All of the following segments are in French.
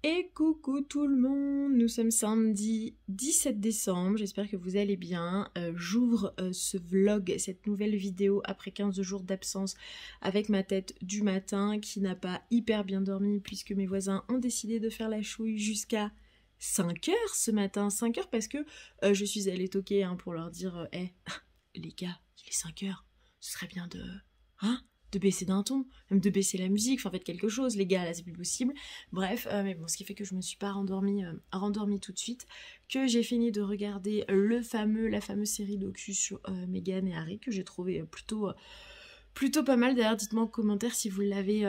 Et coucou tout le monde, nous sommes samedi 17 décembre, j'espère que vous allez bien. J'ouvre ce vlog, cette nouvelle vidéo après 15 jours d'absence avec ma tête du matin qui n'a pas hyper bien dormi puisque mes voisins ont décidé de faire la chouille jusqu'à 5 heures ce matin. 5 heures parce que je suis allée toquer pour leur dire hey, les gars, il est 5 heures, ce serait bien de... Hein, de baisser d'un ton, même de baisser la musique, enfin faites quelque chose les gars, là c'est plus possible. Bref, mais bon, ce qui fait que je me suis pas rendormie tout de suite, que j'ai fini de regarder la fameuse série docu sur Meghan et Harry, que j'ai trouvé plutôt pas mal. D'ailleurs, dites-moi en commentaire si vous l'avez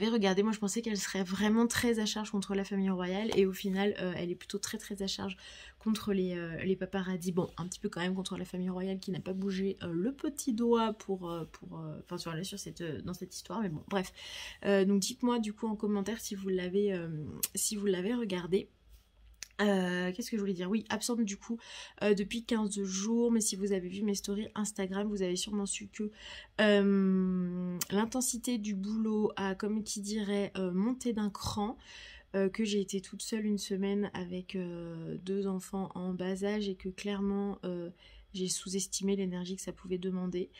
regardée. Moi je pensais qu'elle serait vraiment très à charge contre la famille royale et au final elle est plutôt très très à charge contre les paparazzis. Bon, un petit peu quand même contre la famille royale qui n'a pas bougé le petit doigt enfin dans cette histoire, mais bon bref. Donc dites-moi du coup en commentaire si vous l'avez regardée. Qu'est-ce que je voulais dire? Oui, absente du coup depuis 15 jours, mais si vous avez vu mes stories Instagram, vous avez sûrement su que l'intensité du boulot a, comme qui dirait, monté d'un cran, que j'ai été toute seule une semaine avec 2 enfants en bas âge et que clairement j'ai sous-estimé l'énergie que ça pouvait demander.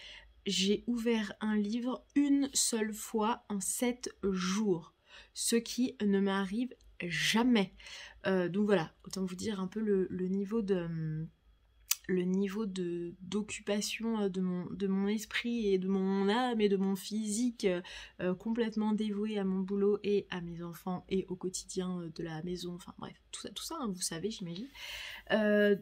J'ai ouvert un livre une seule fois en 7 jours, ce qui ne m'arrive jamais. Donc voilà, autant vous dire un peu le niveau d'occupation de mon esprit et de mon âme et de mon physique complètement dévoué à mon boulot et à mes enfants et au quotidien de la maison, enfin bref, tout ça vous savez, j'imagine.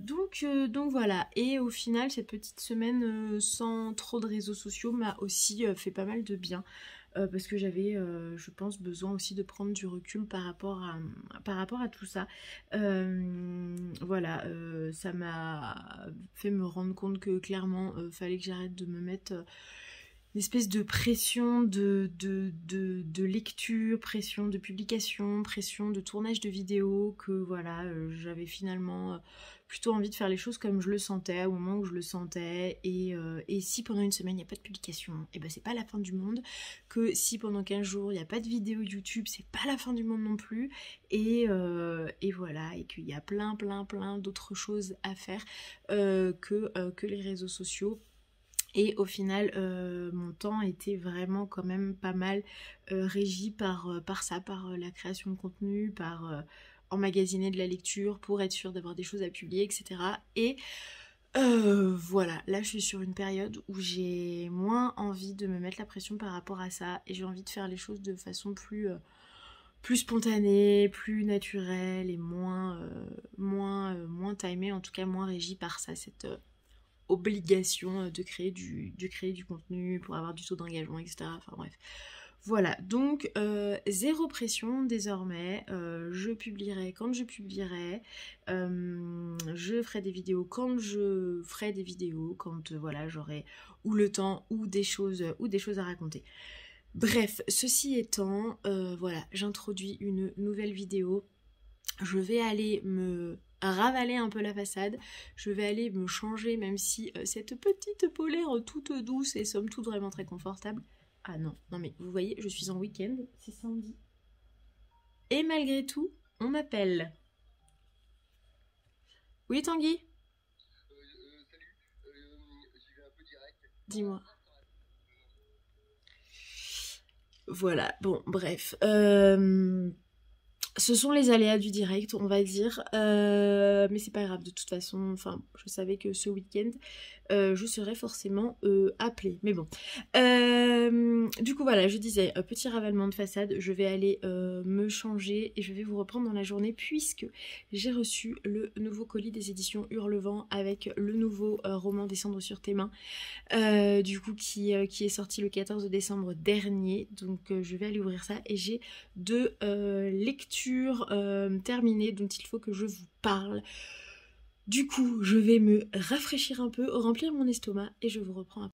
Donc voilà, et au final cette petite semaine sans trop de réseaux sociaux m'a aussi fait pas mal de bien. Parce que j'avais, je pense, besoin aussi de prendre du recul par rapport à tout ça. Voilà, ça m'a fait me rendre compte que clairement, fallait que j'arrête de me mettre une espèce de pression de lecture, pression de publication, pression de tournage de vidéos, que voilà, j'avais finalement plutôt envie de faire les choses comme je le sentais, au moment où je le sentais, et si pendant une semaine il n'y a pas de publication, et ben c'est pas la fin du monde, que si pendant 15 jours il n'y a pas de vidéo YouTube, c'est pas la fin du monde non plus, et voilà, et qu'il y a plein d'autres choses à faire que les réseaux sociaux. Et au final, mon temps était vraiment quand même pas mal régi par ça, par la création de contenu, par emmagasiner de la lecture pour être sûre d'avoir des choses à publier, etc. Et voilà, là je suis sur une période où j'ai moins envie de me mettre la pression par rapport à ça et j'ai envie de faire les choses de façon plus spontanée, plus naturelle et moins timée, en tout cas moins régie par ça, cette obligation de créer du contenu pour avoir du taux d'engagement, etc. Enfin bref. Voilà, donc zéro pression désormais, je publierai quand je publierai, je ferai des vidéos quand je ferai des vidéos, quand voilà, j'aurai ou le temps ou des choses à raconter. Bref, ceci étant, voilà, j'introduis une nouvelle vidéo. Je vais aller me ravaler un peu la façade, je vais aller me changer, même si cette petite polaire toute douce et somme toute vraiment très confortable. Ah non, non mais vous voyez, je suis en week-end, c'est samedi. Et malgré tout, on m'appelle. Oui Tanguy? Salut, j'y vais un peu direct. Dis-moi. Voilà, bon, bref. Ce sont les aléas du direct, on va dire, mais c'est pas grave de toute façon. Enfin, je savais que ce week-end, je serais forcément appelée. Mais bon. Du coup, voilà, je disais, petit ravalement de façade. Je vais aller me changer et je vais vous reprendre dans la journée puisque j'ai reçu le nouveau colis des éditions Hurlevent avec le nouveau roman Descendre sur tes mains. Du coup qui est sorti le 14 décembre dernier, donc je vais aller ouvrir ça et j'ai 2 lectures terminées dont il faut que je vous parle. Du coup je vais me rafraîchir un peu, remplir mon estomac et je vous reprends après.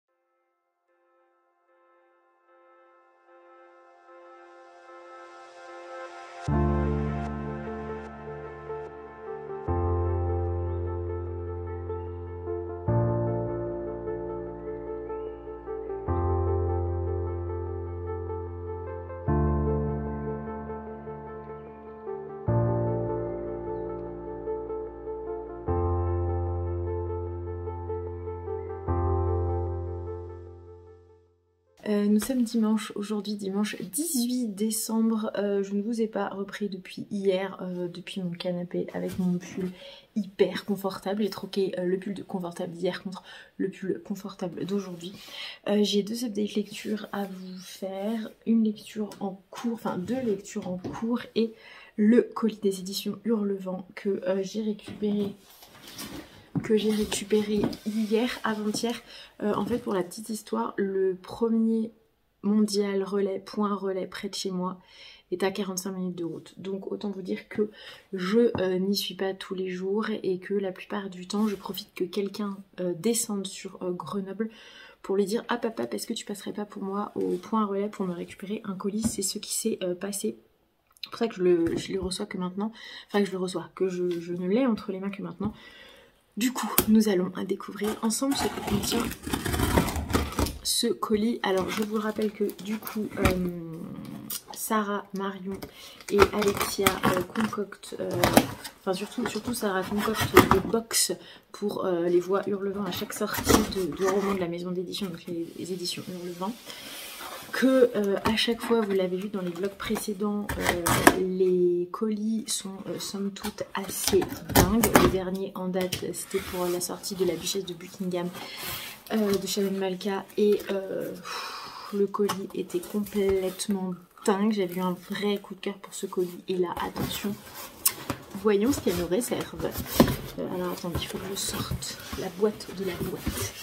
Nous sommes dimanche, aujourd'hui dimanche 18 décembre, je ne vous ai pas repris depuis hier, depuis mon canapé avec mon pull hyper confortable. J'ai troqué le pull confortable d'hier contre le pull confortable d'aujourd'hui. J'ai 2 update lectures à vous faire, une lecture en cours, enfin 2 lectures en cours et le colis des éditions Hurlevent que j'ai récupéré hier, avant-hier. En fait, pour la petite histoire, le premier mondial relais, point relais près de chez moi, est à 45 minutes de route. Donc autant vous dire que je n'y suis pas tous les jours et que la plupart du temps, je profite que quelqu'un descende sur Grenoble pour lui dire « Ah papa, est-ce que tu passerais pas pour moi au point relais pour me récupérer un colis ?» C'est ce qui s'est passé. C'est pour ça que je le reçois que maintenant. Enfin, que je le reçois, que je ne l'ai entre les mains que maintenant. Du coup, nous allons découvrir ensemble ce que contient ce colis. Alors, je vous rappelle que du coup, Sarah, Marion et Alexia concoctent, enfin surtout Sarah concocte des box pour les voix Hurlevent à chaque sortie de roman de la maison d'édition, donc les éditions Hurlevent. Que à chaque fois, vous l'avez vu dans les vlogs précédents, les colis sont somme toute assez dingues. Le dernier en date, c'était pour la sortie de La Duchesse de Buckingham de Shannon Malka et le colis était complètement dingue. J'avais eu un vrai coup de cœur pour ce colis et là, attention, voyons ce qu'elle nous réserve. Alors attendez, il faut que je sorte la boîte de la boîte.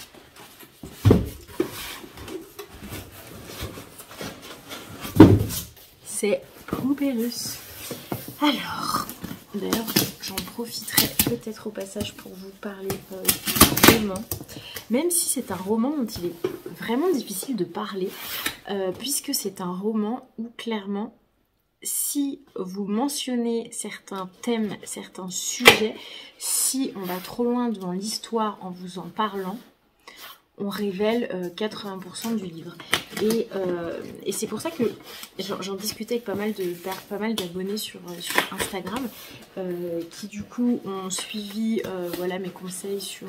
C'est Pompérus. Alors, d'ailleurs, j'en profiterai peut-être au passage pour vous parler du roman. Même si c'est un roman dont il est vraiment difficile de parler, puisque c'est un roman où clairement, si vous mentionnez certains thèmes, certains sujets, si on va trop loin dans l'histoire en vous en parlant, on révèle 80% du livre. Et c'est pour ça que j'en discutais avec pas mal d'abonnés sur Instagram qui du coup ont suivi voilà, mes conseils sur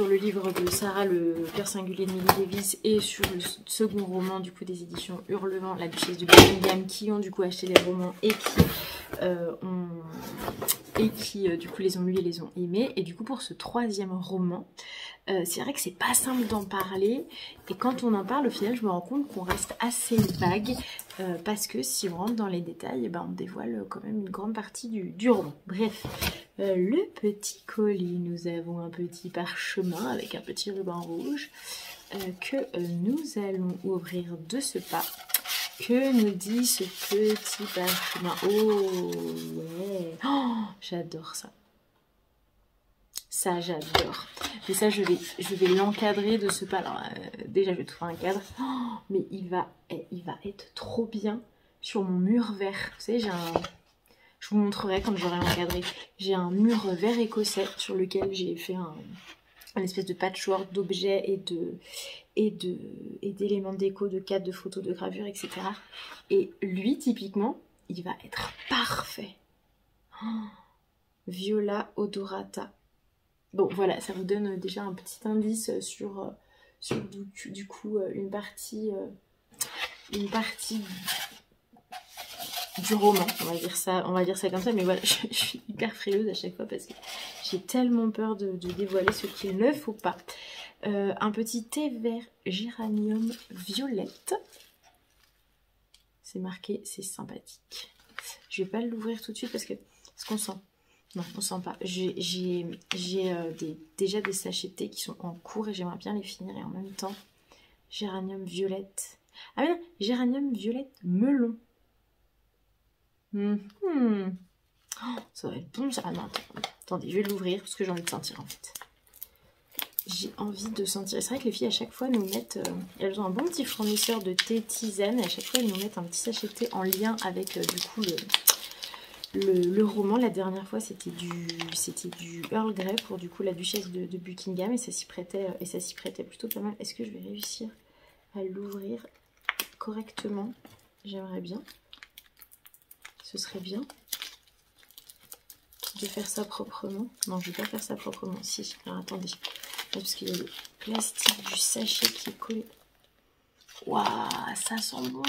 le livre de Sarah, Le cœur singulier de Millie Davis, et sur le second roman du coup des éditions Hurlevent, La Duchesse de Buckingham, qui ont du coup acheté les romans et qui du coup les ont lus et les ont aimés. Et du coup pour ce troisième roman, c'est vrai que c'est pas simple d'en parler, et quand on en parle au final je me rends compte qu'on reste assez vague parce que si on rentre dans les détails, ben, on dévoile quand même une grande partie du roman. Bref, le petit colis, nous avons un petit parchemin avec un petit ruban rouge que nous allons ouvrir de ce pas. Que nous dit ce petit parchemin? Oh ouais, oh, j'adore ça. Ça, j'adore. Mais ça, je vais l'encadrer de ce pas. Alors, déjà, je vais trouver un cadre. Oh, mais il va être trop bien sur mon mur vert. Vous savez, je vous montrerai quand j'aurai encadré. J'ai un mur vert écossais sur lequel j'ai fait un espèce de patchwork d'objets et d'éléments déco, de cadres, de photos, de gravures, etc. Et lui, typiquement, il va être parfait. Oh, Viola odorata. Bon, voilà, ça vous donne déjà un petit indice sur du coup une partie du roman, on va dire ça comme ça. Mais voilà, je suis hyper frileuse à chaque fois parce que j'ai tellement peur de dévoiler ce qu'il ne faut pas. Un petit thé vert géranium violette. C'est marqué, c'est sympathique. Je vais pas l'ouvrir tout de suite parce qu'on sent. Non, on sent pas. J'ai déjà des sachets de thé qui sont en cours et j'aimerais bien les finir. Et en même temps, géranium violette. Ah mais non, géranium violette melon. Oh, ça va être bon ça. Ah non, attendez, je vais l'ouvrir parce que j'ai envie de sentir en fait. J'ai envie de sentir. C'est vrai que les filles à chaque fois nous mettent... elles ont un bon petit fournisseur de thé tisane et à chaque fois elles nous mettent un petit sachet de thé en lien avec du coup le roman. La dernière fois c'était du Earl Grey pour du coup la Duchesse de Buckingham et ça s'y prêtait plutôt pas mal. Est-ce que je vais réussir à l'ouvrir correctement? J'aimerais bien. Ce serait bien de faire ça proprement. Non, je vais pas faire ça proprement. Si, alors attendez. Parce qu'il y a le plastique du sachet qui est collé. Waouh, ça sent bon.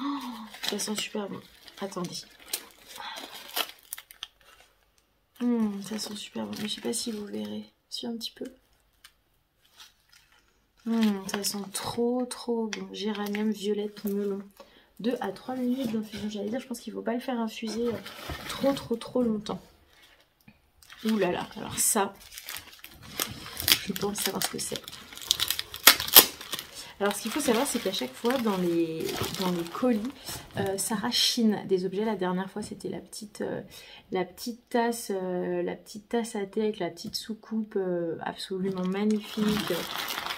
Oh, ça sent super bon. Attendez. Ça sent super bon. Mais je sais pas si vous verrez. Si, un petit peu. Ça sent trop trop bon. Géranium, violette, melon. 2 à 3 minutes d'infusion. J'allais dire, je pense qu'il ne faut pas le faire infuser trop longtemps. Ouh là là. Alors ça, je pense savoir ce que c'est. Alors ce qu'il faut savoir, c'est qu'à chaque fois dans les colis, Sarah chine des objets. La dernière fois, c'était la petite tasse à thé avec la petite soucoupe absolument magnifique,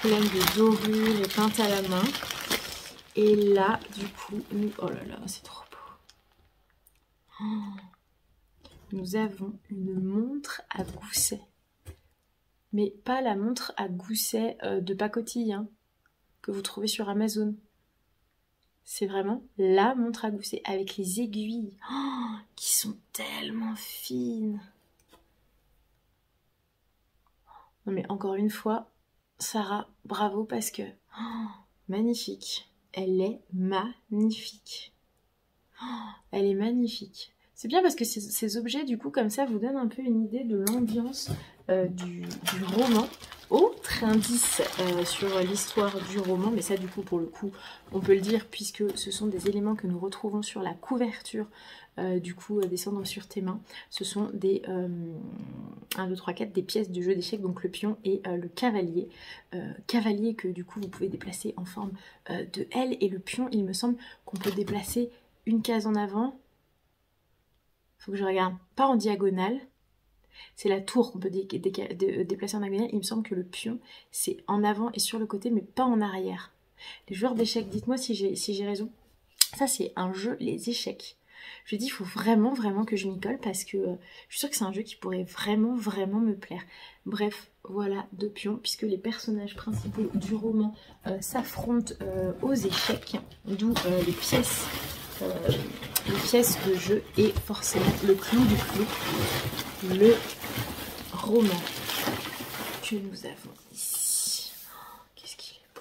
pleine de dorures et peinte à la main. Et là, du coup, oh là là, c'est trop beau. Nous avons une montre à gousset. Mais pas la montre à gousset de pacotille, hein, que vous trouvez sur Amazon. C'est vraiment la montre à gousset avec les aiguilles qui sont tellement fines. Non mais encore une fois, Sarah, bravo parce que magnifique. Elle est magnifique. Elle est magnifique. C'est bien parce que ces objets, du coup, comme ça, vous donnent un peu une idée de l'ambiance du roman. Autre indice sur l'histoire du roman, mais ça, du coup, pour le coup, on peut le dire, puisque ce sont des éléments que nous retrouvons sur la couverture, du coup, Descendre sur tes mains. Ce sont des 1, 2, 3, 4, des pièces du jeu d'échecs, donc le pion et le cavalier. Cavalier que, du coup, vous pouvez déplacer en forme de L, et le pion, il me semble qu'on peut déplacer une case en avant. Faut que je regarde, pas en diagonale, c'est la tour qu'on peut déplacer en diagonale. Il me semble que le pion c'est en avant et sur le côté mais pas en arrière. Les joueurs d'échecs, dites-moi si j'ai raison. Ça c'est un jeu, les échecs. Je dis il faut vraiment que je m'y colle parce que je suis sûre que c'est un jeu qui pourrait vraiment me plaire. Bref, voilà 2 pions puisque les personnages principaux du roman s'affrontent aux échecs, d'où les pièces de jeu et forcément le clou du clou, le roman que nous avons ici. Qu'est-ce qu'il est beau.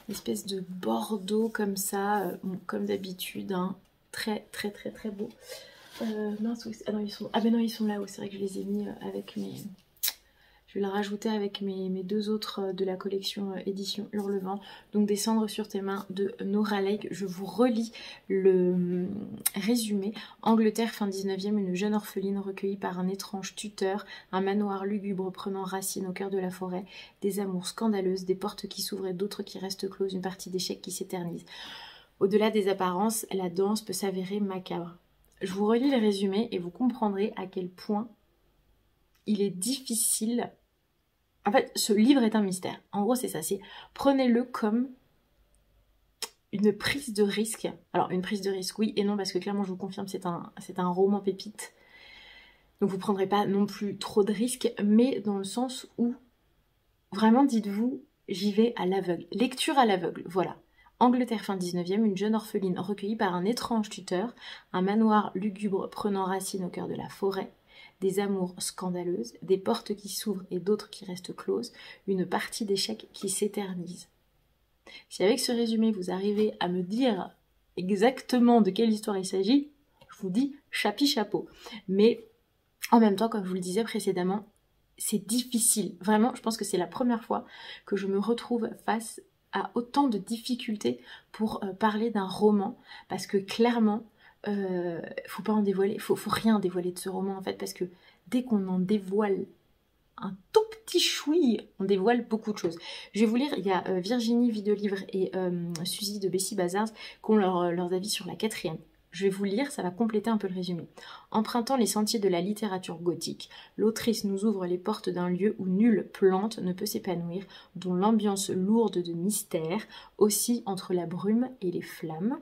Une espèce de bordeaux comme ça, comme d'habitude, hein. Très beau. Mince, ah non, ils sont là, c'est vrai que je les ai mis avec mes... Je vais la rajouter avec mes 2 autres de la collection édition Hurlevent. Donc Descendre sur tes mains de Nora Lake. Je vous relis le résumé. Angleterre, fin 19e, une jeune orpheline recueillie par un étrange tuteur. Un manoir lugubre prenant racine au cœur de la forêt. Des amours scandaleuses, des portes qui s'ouvrent et d'autres qui restent closes. Une partie d'échecs qui s'éternise. Au-delà des apparences, la danse peut s'avérer macabre. Je vous relis le résumé et vous comprendrez à quel point il est difficile... En fait, ce livre est un mystère. En gros, c'est ça. Prenez-le comme une prise de risque. Alors, une prise de risque, oui et non, parce que clairement, je vous confirme, c'est un roman pépite. Donc, vous ne prendrez pas non plus trop de risques, mais dans le sens où, vraiment, dites-vous, j'y vais à l'aveugle. Lecture à l'aveugle, voilà. Angleterre, fin 19e, une jeune orpheline recueillie par un étrange tuteur, un manoir lugubre prenant racine au cœur de la forêt, des amours scandaleuses, des portes qui s'ouvrent et d'autres qui restent closes, une partie d'échecs qui s'éternise. Si avec ce résumé vous arrivez à me dire exactement de quelle histoire il s'agit, je vous dis chapeau. Mais en même temps, comme je vous le disais précédemment, c'est difficile. Vraiment, je pense que c'est la première fois que je me retrouve face à autant de difficultés pour parler d'un roman, parce que clairement, faut pas en dévoiler, faut rien dévoiler de ce roman en fait, parce que dès qu'on en dévoile un tout petit chouï, on dévoile beaucoup de choses. Je vais vous lire, il y a Virginie Videolivre et Suzy de Bessie Bazars qui ont leurs avis sur la 4e. Je vais vous lire, ça va compléter un peu le résumé. Empruntant les sentiers de la littérature gothique, l'autrice nous ouvre les portes d'un lieu où nulle plante ne peut s'épanouir, dont l'ambiance lourde de mystère oscille entre la brume et les flammes.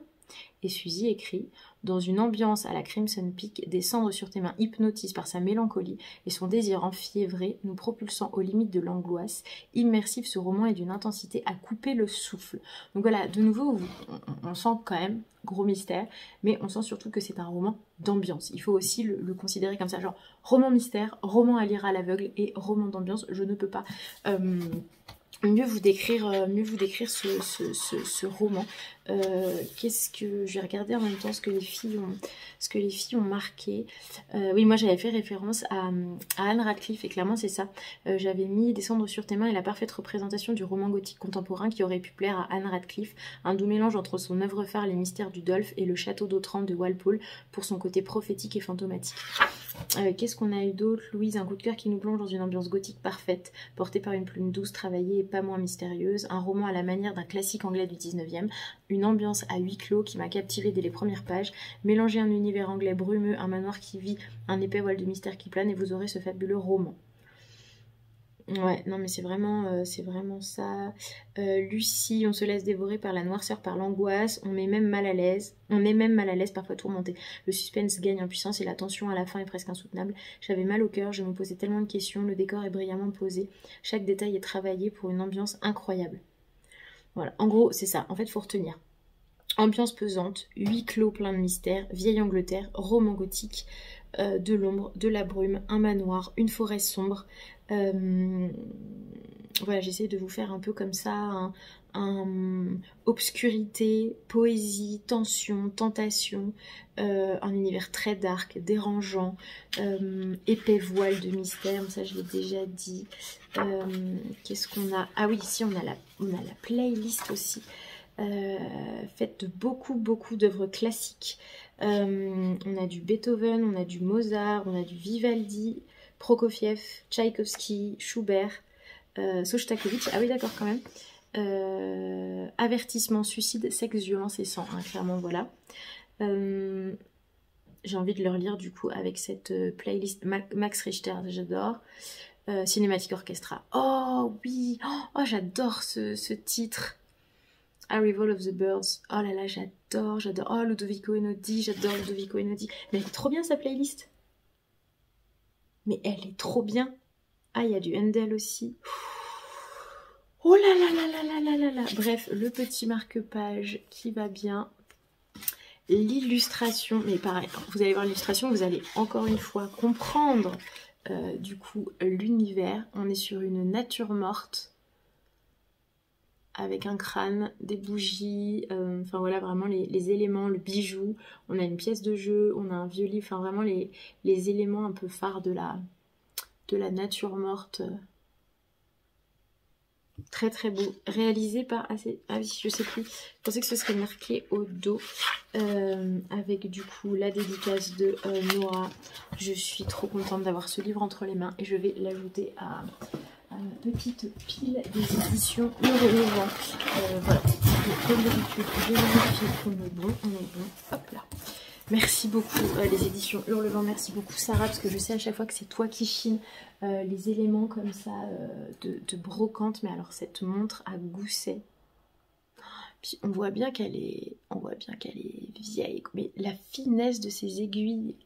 Et Suzy écrit « Dans une ambiance à la Crimson Peak, Descendre sur tes mains hypnotise par sa mélancolie et son désir enfiévré, nous propulsant aux limites de l'angoisse. Immersif, ce roman est d'une intensité à couper le souffle. » Donc voilà, de nouveau, on sent quand même gros mystère, mais on sent surtout que c'est un roman d'ambiance. Il faut aussi le considérer comme ça, genre roman mystère, roman à lire à l'aveugle et roman d'ambiance. Je ne peux pas mieux vous décrire ce roman. Qu'est-ce que je vais regarder en même temps ce que les filles ont marqué. Oui, moi j'avais fait référence à Anne Radcliffe et clairement c'est ça. J'avais mis Descendre sur tes mains et la parfaite représentation du roman gothique contemporain qui aurait pu plaire à Anne Radcliffe. Un doux mélange entre son œuvre phare Les Mystères du Dolph et Le Château d'Otrante de Walpole pour son côté prophétique et fantomatique. Qu'est-ce qu'on a eu d'autre? Louise, un coup de cœur qui nous plonge dans une ambiance gothique parfaite, portée par une plume douce, travaillée et pas moins mystérieuse, un roman à la manière d'un classique anglais du 19e, une ambiance à huis clos qui m'a captivée dès les premières pages, mélanger un univers anglais brumeux, un manoir qui vit, un épais voile de mystère qui plane et vous aurez ce fabuleux roman. Ouais, non mais c'est vraiment ça. Lucie, on se laisse dévorer par la noirceur, par l'angoisse, on est même mal à l'aise, parfois tourmenté. Le suspense gagne en puissance et la tension à la fin est presque insoutenable. J'avais mal au cœur, je me posais tellement de questions, le décor est brillamment posé, chaque détail est travaillé pour une ambiance incroyable. Voilà, en gros c'est ça, en fait faut retenir. Ambiance pesante, huis clos plein de mystères, vieille Angleterre, roman gothique, de l'ombre, de la brume, un manoir, une forêt sombre. Voilà, j'essaie de vous faire un peu comme ça, obscurité, poésie, tension, tentation, un univers très dark, dérangeant, épais voile de mystère, ça je l'ai déjà dit. Qu'est-ce qu'on a? Ah oui, ici on a la playlist aussi. Faite de beaucoup d'œuvres classiques. On a du Beethoven, on a du Mozart, on a du Vivaldi, Prokofiev, Tchaïkovski, Schubert, Sostakovich, ah oui d'accord quand même, avertissement, suicide, sexe, violence et sang, hein, clairement voilà. J'ai envie de le relire du coup avec cette playlist. Max Richter, j'adore. Cinématique Orchestra, oh oui, oh j'adore ce titre. Arrival of the Birds, oh là là j'adore, oh Ludovico Einaudi, j'adore Ludovico Einaudi, mais elle est trop bien sa playlist, mais elle est trop bien. Ah il y a du Handel aussi, oh là là là là là là là là, bref le petit marque-page qui va bien, l'illustration, mais pareil, vous allez voir l'illustration, vous allez encore une fois comprendre du coup l'univers, on est sur une nature morte, avec un crâne, des bougies, enfin voilà vraiment les éléments, le bijou, on a une pièce de jeu, on a un vieux livre, enfin vraiment les éléments un peu phares de la nature morte. Très très beau, réalisé par, ah oui je sais plus, je pensais que ce serait marqué au dos, avec du coup la dédicace de Nora. Je suis trop contente d'avoir ce livre entre les mains et je vais l'ajouter à ma petite pile des éditions Hurlevent. Voilà, comme d'habitude, je vérifie qu'on est bon, hop là. Merci beaucoup les éditions Hurlevent, merci beaucoup Sarah, parce que je sais à chaque fois que c'est toi qui chines les éléments comme ça de brocante, mais alors cette montre à gousset. Puis on voit bien qu'elle est vieille, mais la finesse de ces aiguilles.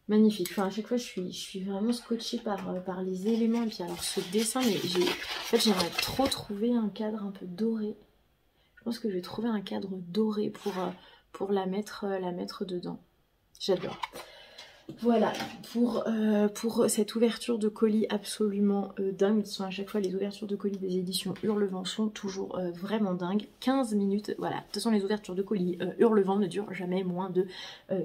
Magnifique, enfin à chaque fois je suis vraiment scotchée par les éléments et puis alors ce dessin, mais en fait j'aimerais trop trouver un cadre un peu doré. Je pense que je vais trouver un cadre doré pour la mettre dedans. J'adore. Voilà, pour cette ouverture de colis absolument dingue, qui sont à chaque fois les ouvertures de colis des éditions Hurlevent sont toujours vraiment dingues. 15 minutes, voilà, de toute façon les ouvertures de colis Hurlevent ne durent jamais moins de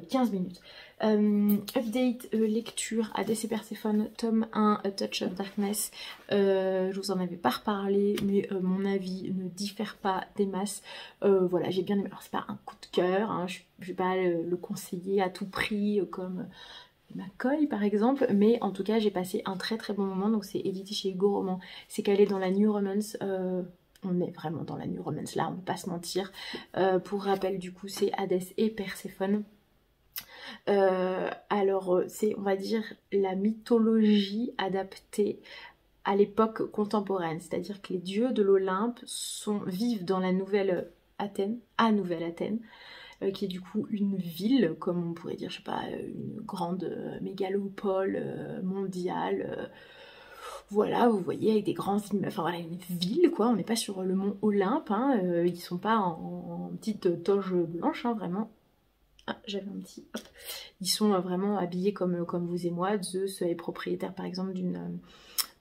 15 minutes. Update lecture ADC Perséphone, tome 1, A Touch of Darkness. Je vous en avais pas reparlé, mais mon avis ne diffère pas des masses. Voilà, j'ai bien aimé. Alors c'est pas un coup de cœur, hein, je vais pas le conseiller à tout prix comme McCoy par exemple, mais en tout cas j'ai passé un très très bon moment. Donc c'est édité chez Hugo Roman, c'est calé dans la New Romance. On est vraiment dans la New Romance là, on ne peut pas se mentir. Pour rappel du coup c'est Hadès et Perséphone. Alors c'est on va dire la mythologie adaptée à l'époque contemporaine, c'est-à-dire que les dieux de l'Olympe vivent dans la Nouvelle Athènes, à Nouvelle Athènes, qui est du coup une ville, comme on pourrait dire, je sais pas, une grande mégalopole mondiale. Voilà, vous voyez, avec des grands films, enfin voilà, une ville quoi, on n'est pas sur le mont Olympe, hein, ils sont pas en petite toge blanche, hein, vraiment. Ah, j'avais un petit... Hop. Ils sont vraiment habillés comme vous et moi. Zeus est propriétaire par exemple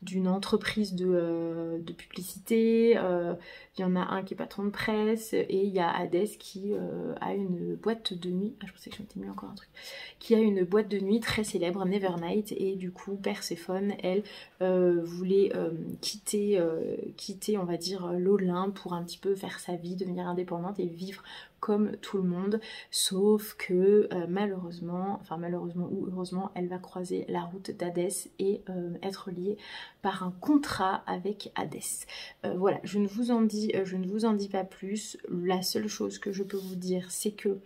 d'une entreprise de publicité, il y en a un qui est patron de presse, et il y a Hadès qui a une boîte de nuit, je pensais que je m'étais mis encore un truc, qui a une boîte de nuit très célèbre, Nevernight, et du coup Perséphone, elle, voulait quitter, on va dire, l'Olympe pour un petit peu faire sa vie, devenir indépendante et vivre comme tout le monde, sauf que malheureusement ou heureusement, elle va croiser la route d'Hadès et être liée par un contrat avec Hadès. Voilà, je ne vous en dis pas plus. La seule chose que je peux vous dire, c'est que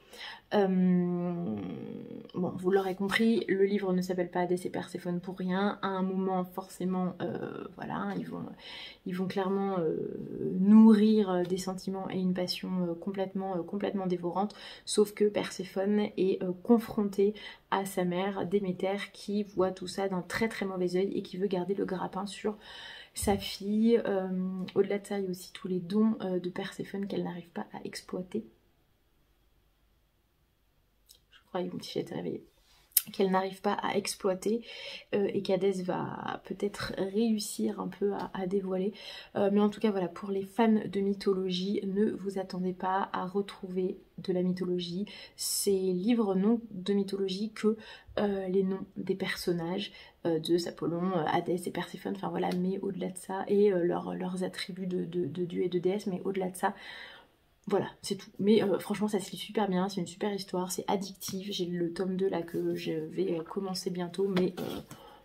bon, vous l'aurez compris, le livre ne s'appelle pas Hadès et Perséphone pour rien. À un moment, forcément, voilà, ils vont clairement nourrir des sentiments et une passion complètement dévorante, sauf que Perséphone est confrontée à sa mère Déméter qui voit tout ça d'un très mauvais œil et qui veut garder le grappin sur sa fille. Au-delà de ça, il y a aussi tous les dons de Perséphone qu'elle n'arrive pas à exploiter. Je crois que mon petit chat est réveillé. Qu'elle n'arrive pas à exploiter et qu'Hadès va peut-être réussir un peu à dévoiler. Mais en tout cas, voilà, pour les fans de mythologie, ne vous attendez pas à retrouver de la mythologie. Ces livres n'ont de mythologie que les noms des personnages, Zeus, Apollon, Hadès et Perséphone, enfin voilà, mais au-delà de ça, et leurs attributs de dieux et de déesses, mais au-delà de ça, voilà, c'est tout. Mais franchement, ça se lit super bien, c'est une super histoire, c'est addictif. J'ai le tome 2 là que je vais commencer bientôt, mais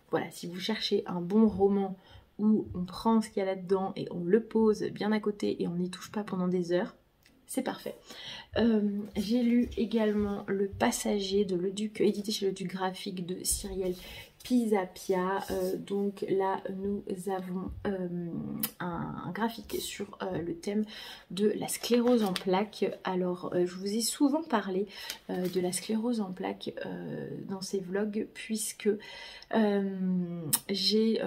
voilà, si vous cherchez un bon roman où on prend ce qu'il y a là-dedans et on le pose bien à côté et on n'y touche pas pendant des heures, c'est parfait. J'ai lu également Le Passager de Leduc, édité chez Leduc Graphique, de Cyrielle Pisapia. Donc là nous avons un graphique sur le thème de la sclérose en plaques. Alors je vous ai souvent parlé de la sclérose en plaques dans ces vlogs, puisque j'ai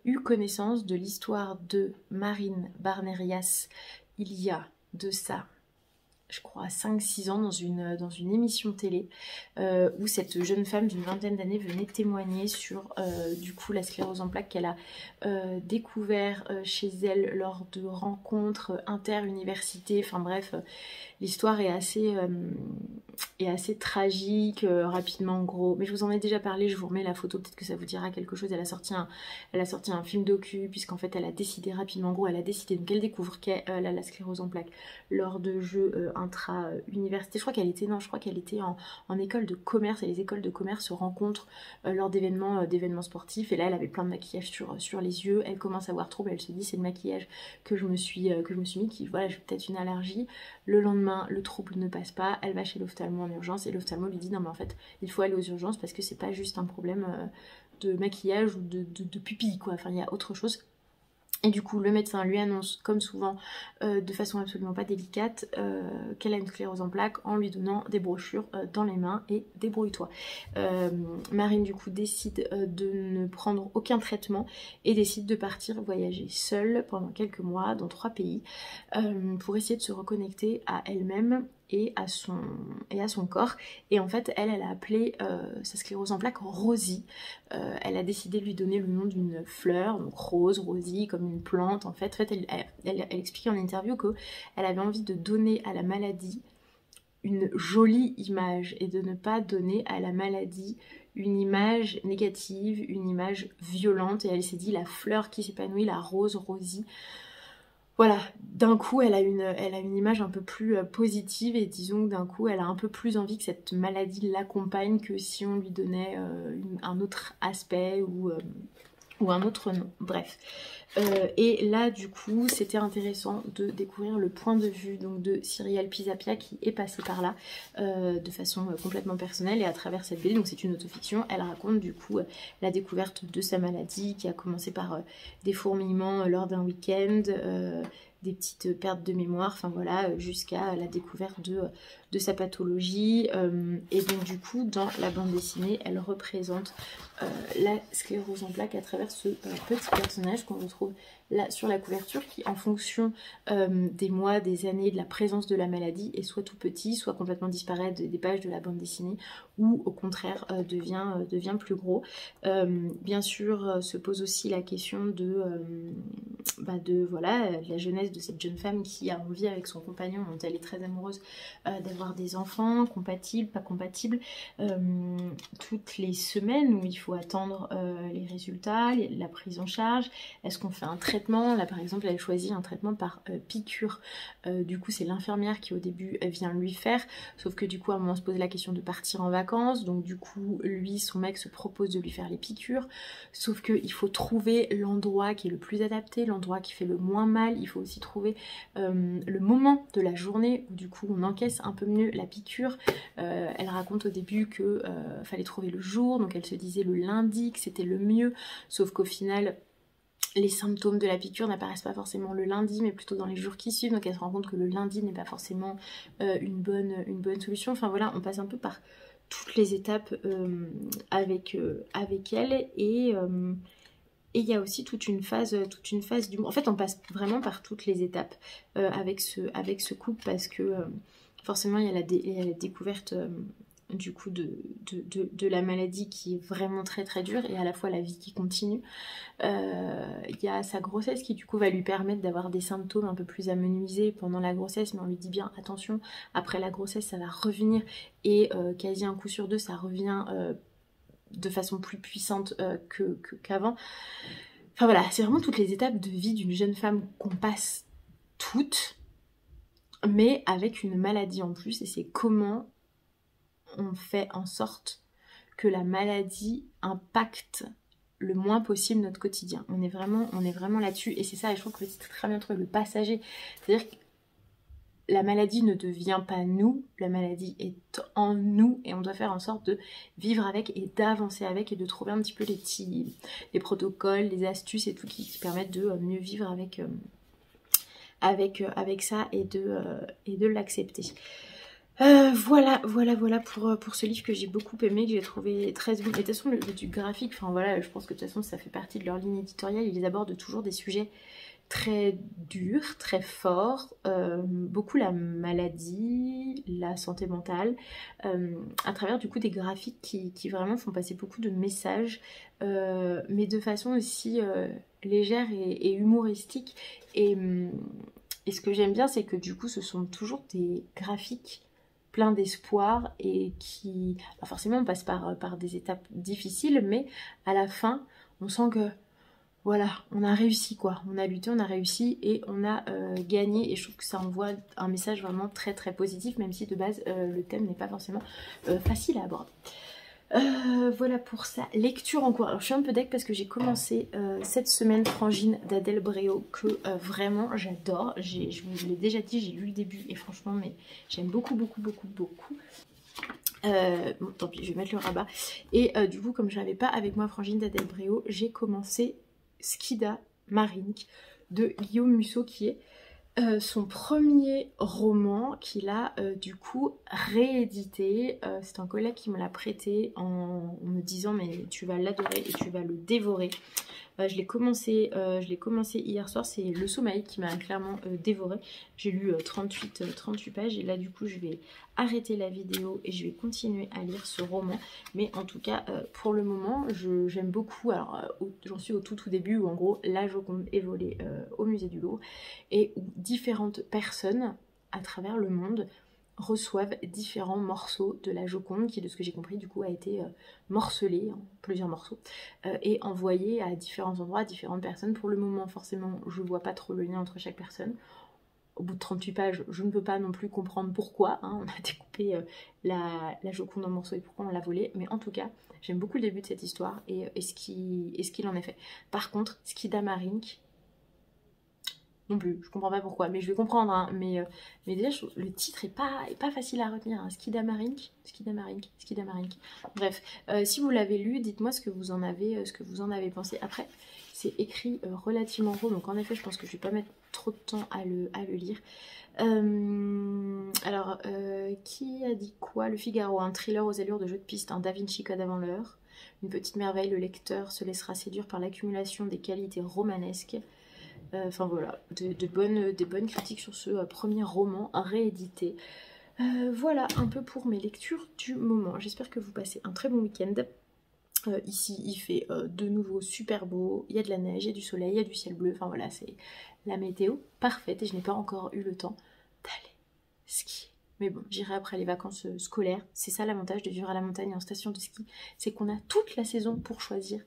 eu connaissance de l'histoire de Marine Barnerias il y a de ça, je crois, 5-6 ans dans une émission télé où cette jeune femme d'une vingtaine d'années venait témoigner sur du coup la sclérose en plaques qu'elle a découvert chez elle lors de rencontres inter-universités. Enfin bref, l'histoire est assez tragique, rapidement en gros, mais je vous en ai déjà parlé, je vous remets la photo, peut-être que ça vous dira quelque chose. Elle a sorti un film docu, puisqu'en fait elle a décidé rapidement, en gros elle a décidé, donc elle découvre qu'elle a la sclérose en plaques lors de jeux intra-université. Je crois qu'elle était en école de commerce, et les écoles de commerce se rencontrent lors d'événements sportifs, et là elle avait plein de maquillage sur les yeux, elle commence à avoir trouble, elle se dit c'est le maquillage que je me suis mis, qui voilà, j'ai peut-être une allergie. Le lendemain, le trouble ne passe pas, elle va chez l'ophtalmo en urgence et l'ophtalmo lui dit non mais en fait il faut aller aux urgences parce que c'est pas juste un problème de maquillage ou de pupille quoi, enfin il y a autre chose. Et du coup le médecin lui annonce, comme souvent de façon absolument pas délicate, qu'elle a une sclérose en plaques, en lui donnant des brochures dans les mains et débrouille-toi. Marine du coup décide de ne prendre aucun traitement et décide de partir voyager seule pendant quelques mois dans 3 pays pour essayer de se reconnecter à elle-même et à son corps. Et en fait elle a appelé sa sclérose en plaques Rosie. Elle a décidé de lui donner le nom d'une fleur, donc rose, Rosie, comme une plante. En fait elle expliquait en interview qu'elle avait envie de donner à la maladie une jolie image et de ne pas donner à la maladie une image négative, une image violente. Et elle s'est dit la fleur qui s'épanouit, la rose, Rosie, voilà, d'un coup elle a une image un peu plus positive, et disons que d'un coup elle a un peu plus envie que cette maladie l'accompagne que si on lui donnait un autre aspect ou un autre nom, bref. Et là du coup c'était intéressant de découvrir le point de vue donc de Cyrielle Pisapia qui est passée par là de façon complètement personnelle, et à travers cette BD, donc c'est une autofiction, elle raconte du coup la découverte de sa maladie qui a commencé par des fourmillements lors d'un week-end, des petites pertes de mémoire, enfin voilà, jusqu'à la découverte de sa pathologie. Et donc du coup, dans la bande dessinée, elle représente la sclérose en plaques à travers ce petit personnage qu'on retrouve là sur la couverture, qui en fonction des mois, des années, de la présence de la maladie, est soit tout petit, soit complètement disparaît des pages de la bande dessinée, ou au contraire devient plus gros. Bien sûr, se pose aussi la question de voilà, la jeunesse de cette jeune femme qui a envie avec son compagnon, dont elle est très amoureuse, d'avoir des enfants, compatibles, pas compatibles, toutes les semaines où il faut attendre les résultats, la prise en charge. Est-ce qu'on fait un traitement? Là par exemple, elle choisit un traitement par piqûre. Du coup c'est l'infirmière qui au début vient lui faire, sauf que du coup à un moment on se pose la question de partir en vacances, donc du coup lui, son mec se propose de lui faire les piqûres, sauf qu'il faut trouver l'endroit qui est le plus adapté, l'endroit qui fait le moins mal. Il faut aussi trouver le moment de la journée où du coup on encaisse un peu mieux la piqûre. Elle raconte au début que fallait trouver le jour, donc elle se disait le lundi que c'était le mieux, sauf qu'au final les symptômes de la piqûre n'apparaissent pas forcément le lundi, mais plutôt dans les jours qui suivent, donc elle se rend compte que le lundi n'est pas forcément une bonne solution. Enfin voilà, on passe un peu par toutes les étapes avec elle, et il y a aussi toute une phase du... En fait, on passe vraiment par toutes les étapes avec ce couple, parce que forcément, il y a la découverte du coup de la maladie qui est vraiment très très dure, et à la fois la vie qui continue. Il y a sa grossesse qui du coup va lui permettre d'avoir des symptômes un peu plus amenuisés pendant la grossesse, mais on lui dit bien attention, après la grossesse ça va revenir, et quasi un coup sur deux ça revient de façon plus puissante qu'avant. Enfin voilà, c'est vraiment toutes les étapes de vie d'une jeune femme qu'on passe toutes, mais avec une maladie en plus, et c'est comment on fait en sorte que la maladie impacte le moins possible notre quotidien. On est vraiment là-dessus, et c'est ça, et je trouve que le titre est très bien trouvé, le passager. C'est-à-dire que la maladie ne devient pas nous, la maladie est en nous, et on doit faire en sorte de vivre avec et d'avancer avec, et de trouver un petit peu les protocoles, les astuces et tout qui permettent de mieux vivre avec ça, et de l'accepter. Voilà pour ce livre que j'ai beaucoup aimé, que j'ai trouvé très bon. Et de toute façon, le du graphique, enfin voilà, je pense que de toute façon ça fait partie de leur ligne éditoriale. Ils abordent toujours des sujets très durs, très forts, beaucoup la maladie, la santé mentale, à travers du coup des graphiques qui vraiment font passer beaucoup de messages, mais de façon aussi légère et humoristique. Et ce que j'aime bien, c'est que du coup ce sont toujours des graphiques plein d'espoir, et qui... Alors forcément on passe par des étapes difficiles, mais à la fin on sent que voilà, on a réussi quoi, on a lutté, on a réussi, et on a gagné, et je trouve que ça envoie un message vraiment très très positif, même si de base le thème n'est pas forcément facile à aborder. Voilà pour ça. Lecture en cours. Alors je suis un peu deck parce que j'ai commencé cette semaine Frangine d'Adèle Bréau, que vraiment j'adore. Je vous l'ai déjà dit, j'ai lu le début et franchement mais j'aime beaucoup. Bon tant pis, je vais mettre le rabat. Et du coup comme je n'avais pas avec moi Frangine d'Adèle Bréau, j'ai commencé Skida Marink de Guillaume Musso, qui est son premier roman qu'il a du coup réédité. C'est un collègue qui me l'a prêté en me disant mais tu vas l'adorer et tu vas le dévorer. Je l'ai commencé hier soir, c'est Le Sommeil qui m'a clairement dévoré. J'ai lu 38 pages, et là du coup je vais arrêter la vidéo et je vais continuer à lire ce roman. Mais en tout cas pour le moment j'aime beaucoup. Alors j'en suis au tout début où en gros la Joconde est volée au musée du Louvre, et où différentes personnes à travers le monde reçoivent différents morceaux de la Joconde, qui de ce que j'ai compris du coup a été morcelé en plusieurs morceaux et envoyé à différents endroits, à différentes personnes. Pour le moment forcément je vois pas trop le lien entre chaque personne. Au bout de 38 pages je ne peux pas non plus comprendre pourquoi on a découpé la Joconde en morceaux et pourquoi on l'a volée, mais en tout cas j'aime beaucoup le début de cette histoire et ce qu'il en est fait. Par contre Skida Marink non plus, je comprends pas pourquoi, mais je vais comprendre, hein. Mais déjà le titre est pas facile à retenir, hein. Skida Marink. Bref, si vous l'avez lu, dites-moi ce que vous en avez pensé. Après, c'est écrit relativement gros, donc en effet je pense que je vais pas mettre trop de temps à le lire. Alors, qui a dit quoi? Le Figaro, un thriller aux allures de jeu de piste, un Da Vinci Code avant l'heure. Une petite merveille, le lecteur se laissera séduire par l'accumulation des qualités romanesques. Enfin voilà, des bonnes critiques sur ce premier roman réédité. Voilà un peu pour mes lectures du moment. J'espère que vous passez un très bon week-end. Ici il fait de nouveau super beau, il y a de la neige, il y a du soleil, il y a du ciel bleu, enfin voilà, c'est la météo parfaite et je n'ai pas encore eu le temps d'aller skier. Mais bon, j'irai après les vacances scolaires. C'est ça l'avantage de vivre à la montagne en station de ski, c'est qu'on a toute la saison pour choisir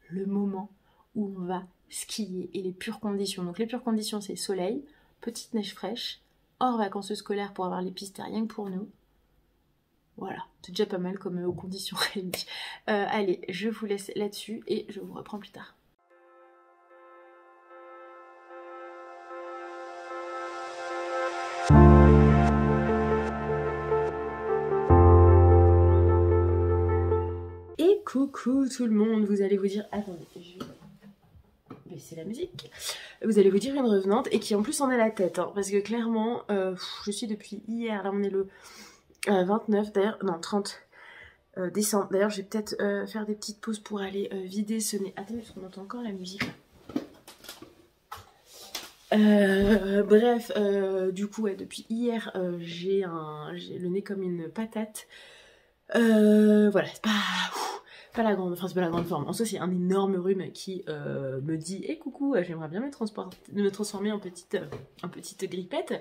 le moment où on va skier et les pures conditions. Donc les pures conditions, c'est soleil, petite neige fraîche, hors vacances scolaires pour avoir les pistes rien que pour nous. Voilà, c'est déjà pas mal comme conditions réunies. Allez, je vous laisse là-dessus et je vous reprends plus tard. Et coucou tout le monde, vous allez vous dire... Attendez, je vais baisser la musique. Vous allez vous dire une revenante et qui en plus en a la tête, hein, parce que clairement, je suis depuis hier, là on est le 29 d'ailleurs, non 30 décembre. D'ailleurs je vais peut-être faire des petites pauses pour aller vider ce nez. Attendez, parce qu'on entend encore la musique là. Bref, du coup ouais, depuis hier j'ai le nez comme une patate. Voilà, c'est pas la grande, enfin c'est pas la grande forme. En soi c'est un énorme rhume qui me dit coucou, j'aimerais bien me transformer en petite grippette.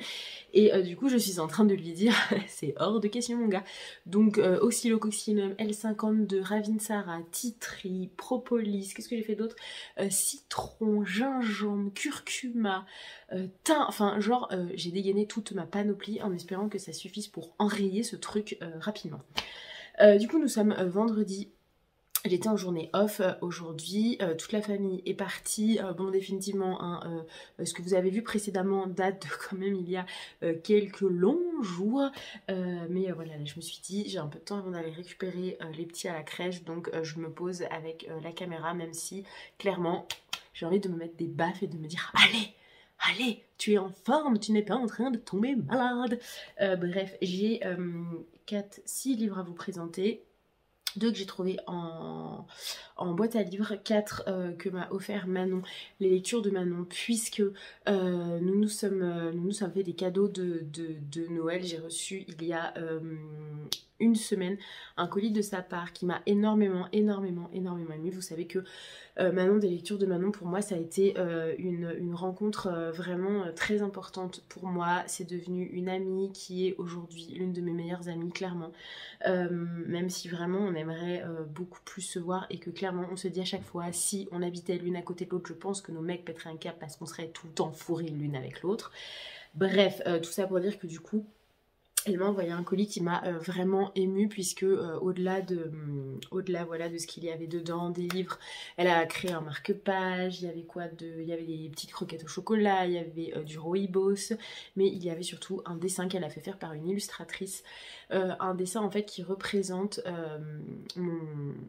Et du coup je suis en train de lui dire c'est hors de question mon gars. Donc Oscillococcinum, L52, Ravinsara, Tea Tree, Propolis, qu'est-ce que j'ai fait d'autre, citron, gingembre, curcuma, thym, enfin genre j'ai dégainé toute ma panoplie en espérant que ça suffise pour enrayer ce truc rapidement. Du coup nous sommes vendredi. J'étais en journée off aujourd'hui, toute la famille est partie. Bon définitivement hein, ce que vous avez vu précédemment date de quand même il y a quelques longs jours, mais voilà, là, je me suis dit j'ai un peu de temps avant d'aller récupérer les petits à la crèche, donc je me pose avec la caméra, même si clairement j'ai envie de me mettre des baffes et de me dire allez, tu es en forme, tu n'es pas en train de tomber malade. Bref, j'ai 6 livres à vous présenter. 2 que j'ai trouvé en boîte à livres, 4 que m'a offert Manon, les lectures de Manon, puisque nous sommes fait des cadeaux de Noël. J'ai reçu il y a une semaine un colis de sa part qui m'a énormément ému. Vous savez que Manon, des lectures de Manon, pour moi ça a été une rencontre vraiment très importante pour moi. C'est devenu une amie qui est aujourd'hui l'une de mes meilleures amies, clairement. Même si vraiment on aimerait beaucoup plus se voir et que clairement on se dit à chaque fois, si on habitait l'une à côté de l'autre, je pense que nos mecs pèteraient un câble parce qu'on serait tout le temps fourrés l'une avec l'autre. Bref, tout ça pour dire que du coup elle m'a envoyé un colis qui m'a vraiment émue, puisque au-delà voilà, de ce qu'il y avait dedans, des livres, elle a créé un marque-page, il y avait il y avait des petites croquettes au chocolat, il y avait du rooibos, mais il y avait surtout un dessin qu'elle a fait faire par une illustratrice, un dessin en fait qui représente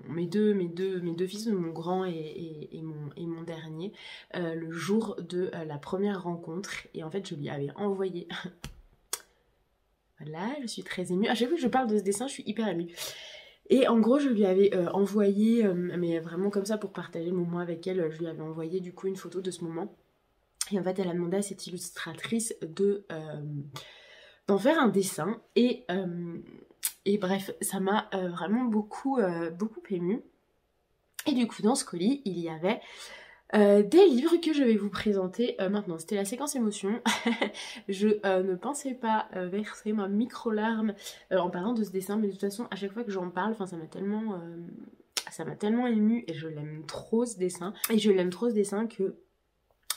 mes deux fils, mon grand et mon dernier, le jour de la première rencontre, et en fait je lui avais envoyé... Voilà, je suis très émue. À chaque fois que je parle de ce dessin, je suis hyper émue. Et en gros, je lui avais envoyé, mais vraiment comme ça pour partager le moment avec elle, je lui avais envoyé du coup une photo de ce moment. Et en fait, elle a demandé à cette illustratrice d'en faire un dessin. Et bref, ça m'a vraiment beaucoup émue. Et du coup, dans ce colis, il y avait... des livres que je vais vous présenter maintenant. C'était la séquence émotion. Je ne pensais pas verser ma micro-larme en parlant de ce dessin, mais de toute façon à chaque fois que j'en parle, ça m'a tellement émue et je l'aime trop ce dessin. Et je l'aime trop ce dessin que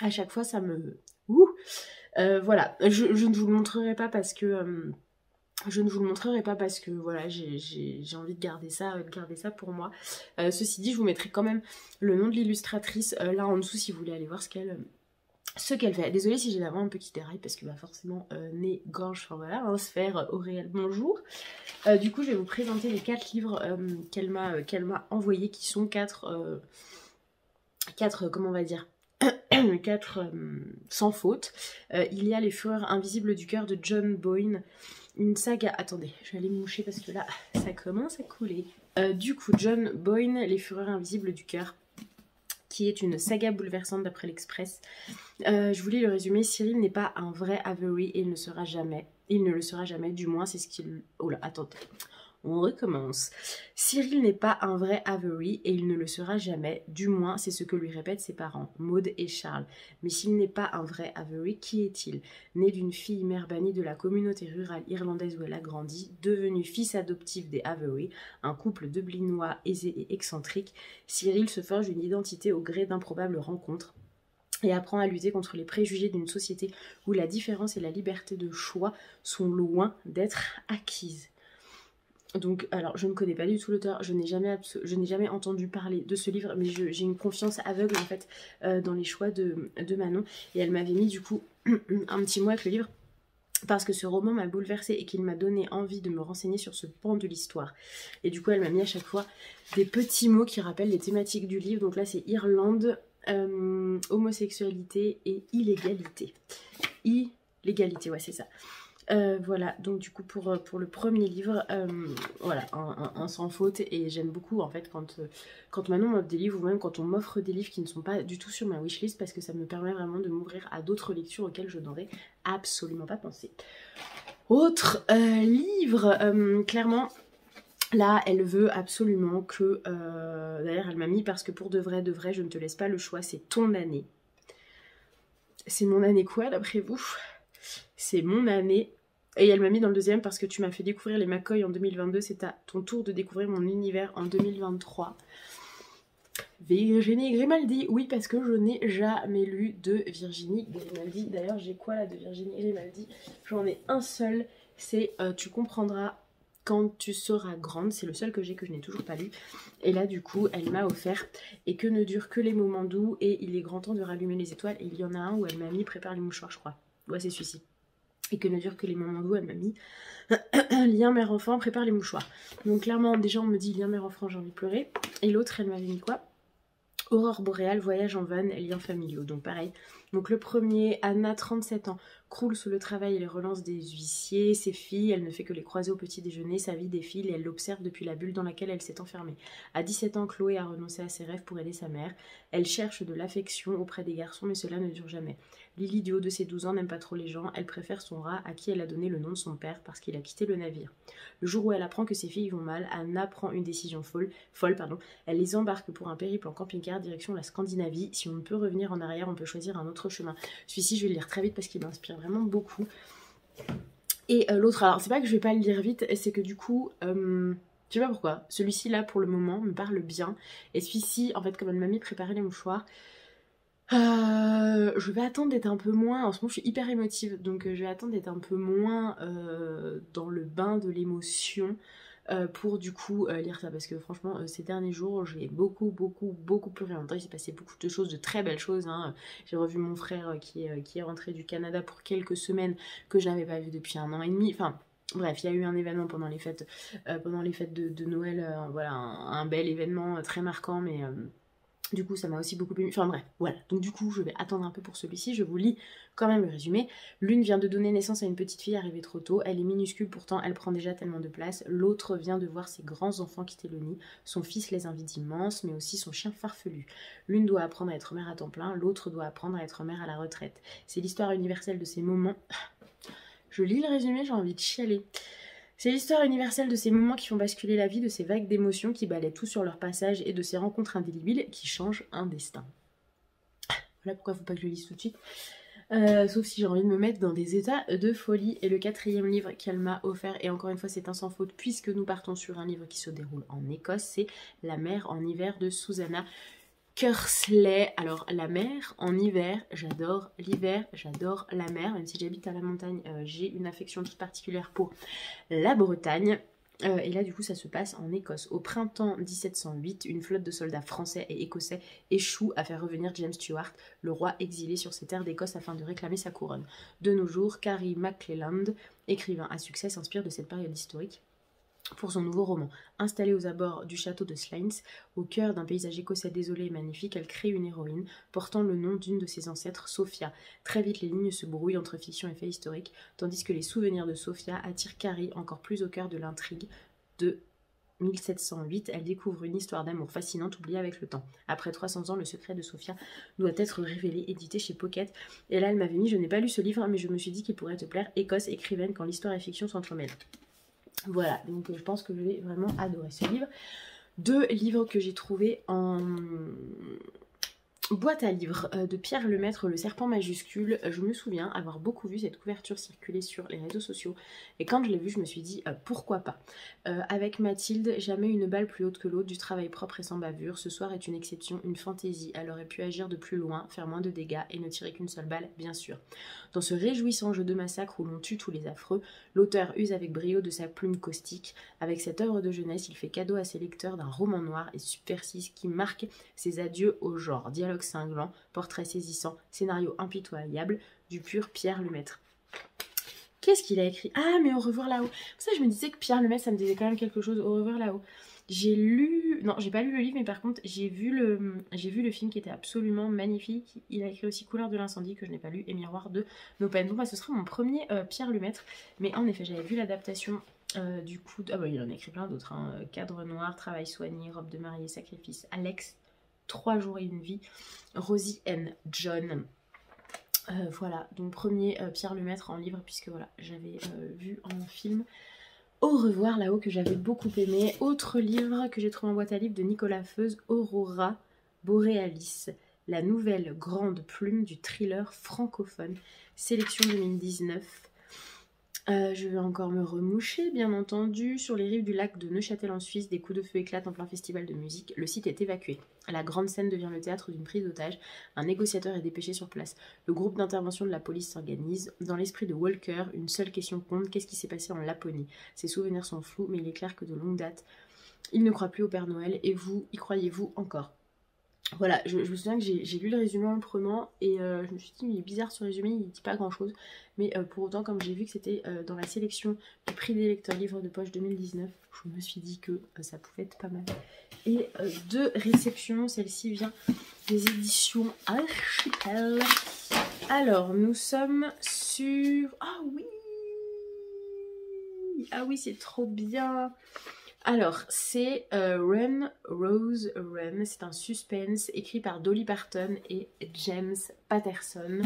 à chaque fois ça me... voilà, je ne vous le montrerai pas parce que... voilà, j'ai envie de garder ça pour moi. Ceci dit, je vous mettrai quand même le nom de l'illustratrice là en dessous si vous voulez aller voir ce qu'elle fait. Désolée si j'ai la voix un peu qui déraille parce que forcément nez, gorge, enfin voilà, sphère, auréole, bonjour. Du coup, je vais vous présenter les 4 livres qu'elle m'a envoyés, qui sont 4 4, comment on va dire 4 sans faute. Il y a Les Fureurs invisibles du cœur de John Boyne, une saga... Attendez, je vais aller me moucher parce que là, ça commence à couler. Du coup, John Boyne, Les Fureurs invisibles du cœur, qui est une saga bouleversante d'après l'Express. Je vous lis le résumé. Cyril n'est pas un vrai Avery et il ne sera jamais. Il ne le sera jamais, du moins c'est ce qu'il... Oh là, attendez. On recommence. Cyril n'est pas un vrai Avery et il ne le sera jamais, du moins c'est ce que lui répètent ses parents, Maud et Charles. Mais s'il n'est pas un vrai Avery, qui est-il? Né d'une fille mère bannie de la communauté rurale irlandaise où elle a grandi, devenu fils adoptif des Avery, un couple dublinois aisé et excentrique, Cyril se forge une identité au gré d'improbables rencontres et apprend à lutter contre les préjugés d'une société où la différence et la liberté de choix sont loin d'être acquises. Donc, alors, je ne connais pas du tout l'auteur, je n'ai jamais entendu parler de ce livre, mais j'ai une confiance aveugle, en fait, dans les choix de Manon. Et elle m'avait mis, du coup, un petit mot avec le livre, parce que ce roman m'a bouleversée et qu'il m'a donné envie de me renseigner sur ce pan de l'histoire. Et du coup, elle m'a mis à chaque fois des petits mots qui rappellent les thématiques du livre. Donc là, c'est Irlande, homosexualité et illégalité. Illégalité, ouais, c'est ça. Voilà, donc du coup pour le premier livre, voilà, un sans faute, et j'aime beaucoup en fait quand Manon m'offre des livres, ou même quand on m'offre des livres qui ne sont pas du tout sur ma wishlist, parce que ça me permet vraiment de m'ouvrir à d'autres lectures auxquelles je n'aurais absolument pas pensé. Autre livre, clairement, là elle veut absolument que, d'ailleurs elle m'a mis parce que pour de vrai, je ne te laisse pas le choix, c'est ton année. C'est mon année quoi d'après vous? C'est mon année. Et elle m'a mis dans le deuxième parce que tu m'as fait découvrir les McCoy en 2022. C'est à ton tour de découvrir mon univers en 2023. Virginie Grimaldi. Oui, parce que je n'ai jamais lu de Virginie Grimaldi. D'ailleurs, j'ai quoi là de Virginie Grimaldi? J'en ai un seul. C'est Tu comprendras quand tu seras grande. C'est le seul que j'ai, que je n'ai toujours pas lu. Et là, du coup, elle m'a offert Et que ne durent que les moments doux et Il est grand temps de rallumer les étoiles. Et il y en a un où elle m'a mis Prépare les mouchoirs, je crois. Ouais, c'est celui-ci. Et que ne durent que les moments doux, elle m'a mis Lien mère-enfant, prépare les mouchoirs. Donc clairement, déjà on me dit Lien mère-enfant, j'ai envie de pleurer. Et l'autre, elle m'avait mis quoi? Aurore boréale, voyage en van, liens familiaux. Donc pareil. Donc le premier, Anna, 37 ans, croule sous le travail et les relances des huissiers. Ses filles, elle ne fait que les croiser au petit déjeuner. Sa vie défile et elle l'observe depuis la bulle dans laquelle elle s'est enfermée. À 17 ans, Chloé a renoncé à ses rêves pour aider sa mère. Elle cherche de l'affection auprès des garçons, mais cela ne dure jamais. Lily, du haut de ses 12 ans, n'aime pas trop les gens. Elle préfère son rat à qui elle a donné le nom de son père parce qu'il a quitté le navire. Le jour où elle apprend que ses filles vont mal, Anna prend une décision folle. Elle les embarque pour un périple en camping-car direction la Scandinavie. Si on ne peut revenir en arrière, on peut choisir un autre chemin. Celui-ci, je vais le lire très vite parce qu'il m'inspire vraiment beaucoup. Et l'autre, alors c'est pas que je vais pas le lire vite, c'est que du coup, je sais pas pourquoi, celui-ci là pour le moment me parle bien. Et celui-ci, en fait, comme elle m'a mis préparer les mouchoirs, je vais attendre d'être un peu moins, en ce moment je suis hyper émotive, donc je vais attendre d'être un peu moins dans le bain de l'émotion pour du coup lire ça, parce que franchement ces derniers jours j'ai beaucoup pleuré. En même temps il s'est passé beaucoup de choses, de très belles choses, hein. J'ai revu mon frère qui est rentré du Canada pour quelques semaines, que je n'avais pas vu depuis 1 an et demi, enfin bref, il y a eu un événement pendant les fêtes de Noël, voilà, un bel événement très marquant, mais du coup, ça m'a aussi beaucoup ému. Enfin bref, voilà. Donc du coup, je vais attendre un peu pour celui-ci. Je vous lis quand même le résumé. L'une vient de donner naissance à une petite fille arrivée trop tôt. Elle est minuscule, pourtant elle prend déjà tellement de place. L'autre vient de voir ses grands enfants quitter le nid. Son fils les invite immenses, mais aussi son chien farfelu. L'une doit apprendre à être mère à temps plein. L'autre doit apprendre à être mère à la retraite. C'est l'histoire universelle de ces moments. Je lis le résumé, j'ai envie de chialer. C'est l'histoire universelle de ces moments qui font basculer la vie, de ces vagues d'émotions qui balaient tout sur leur passage et de ces rencontres indélébiles qui changent un destin. Voilà pourquoi il ne faut pas que je le lise tout de suite. Sauf si j'ai envie de me mettre dans des états de folie. Et le 4e livre qu'elle m'a offert, et encore une fois c'est un sans faute puisque nous partons sur un livre qui se déroule en Écosse, c'est La mer en hiver de Susanna Kersley. Alors la mer en hiver, j'adore l'hiver, j'adore la mer, même si j'habite à la montagne, j'ai une affection toute particulière pour la Bretagne. Et là du coup ça se passe en Écosse. Au printemps 1708, une flotte de soldats français et écossais échoue à faire revenir James Stuart, le roi exilé sur ces terres d'Écosse afin de réclamer sa couronne. De nos jours, Carrie McClelland, écrivain à succès, s'inspire de cette période historique pour son nouveau roman. Installée aux abords du château de Slains, au cœur d'un paysage écossais désolé et magnifique, elle crée une héroïne portant le nom d'une de ses ancêtres, Sophia. Très vite, les lignes se brouillent entre fiction et fait historique, tandis que les souvenirs de Sophia attirent Carrie encore plus au cœur de l'intrigue de 1708, elle découvre une histoire d'amour fascinante oubliée avec le temps. Après 300 ans, le secret de Sophia doit être révélé, édité chez Pocket. Et là, elle m'avait mis, je n'ai pas lu ce livre, mais je me suis dit qu'il pourrait te plaire, Écosse écrivaine quand l'histoire et fiction s'entremêlent. Voilà, donc je pense que je vais vraiment adorer ce livre. 2 livres que j'ai trouvés en boîte à livres de Pierre Lemaître, Le Serpent majuscule. Je me souviens avoir beaucoup vu cette couverture circuler sur les réseaux sociaux et quand je l'ai vue je me suis dit pourquoi pas. Avec Mathilde, jamais une balle plus haute que l'autre, du travail propre et sans bavure. Ce soir est une exception, une fantaisie. Elle aurait pu agir de plus loin, faire moins de dégâts et ne tirer qu'une seule balle, bien sûr. Dans ce réjouissant jeu de massacre où l'on tue tous les affreux, l'auteur use avec brio de sa plume caustique. Avec cette œuvre de jeunesse, il fait cadeau à ses lecteurs d'un roman noir et subversif qui marque ses adieux au genre. Dialogue cinglant, portrait saisissant, scénario impitoyable, du pur Pierre Lemaître. Qu'est-ce qu'il a écrit? Ah, mais Au revoir là-haut. Pour ça, je me disais que Pierre Lemaître, ça me disait quand même quelque chose. Au revoir là-haut. J'ai lu... Non, j'ai pas lu le livre, mais par contre, j'ai vu le film qui était absolument magnifique. Il a écrit aussi Couleur de l'incendie, que je n'ai pas lu, et Miroir de nos peines. Bon, bah, ce sera mon premier Pierre Lemaître. Mais en effet, j'avais vu l'adaptation du coup... Ah bah, il en a écrit plein d'autres. Hein. Cadre noir, Travail soigné, Robe de mariée, Sacrifice, Alex, 3 jours et une vie, Rosie and John. Voilà, donc premier Pierre Lemaître en livre, puisque voilà, j'avais vu en film Au revoir là-haut, que j'avais beaucoup aimé. Autre livre que j'ai trouvé en boîte à livres de Nicolas Feuze, Aurora Borealis, la nouvelle grande plume du thriller francophone, sélection 2019. Je vais encore me remoucher, bien entendu. Sur les rives du lac de Neuchâtel en Suisse, des coups de feu éclatent en plein festival de musique. Le site est évacué. La grande scène devient le théâtre d'une prise d'otage. Un négociateur est dépêché sur place. Le groupe d'intervention de la police s'organise. Dans l'esprit de Walker, une seule question compte: qu'est-ce qui s'est passé en Laponie? Ses souvenirs sont flous, mais il est clair que de longue date, il ne croit plus au Père Noël. Et vous, y croyez-vous encore? Voilà, je me souviens que j'ai lu le résumé en le prenant et je me suis dit, mais il est bizarre ce résumé, il dit pas grand chose. Mais pour autant, comme j'ai vu que c'était dans la sélection du prix des lecteurs livre de poche 2019, je me suis dit que ça pouvait être pas mal. Et de réception, celle-ci vient des éditions Archipel. Alors, nous sommes sur... Ah oui! Ah oui, c'est trop bien! Alors, c'est Run, Rose, Run. C'est un suspense écrit par Dolly Parton et James Patterson.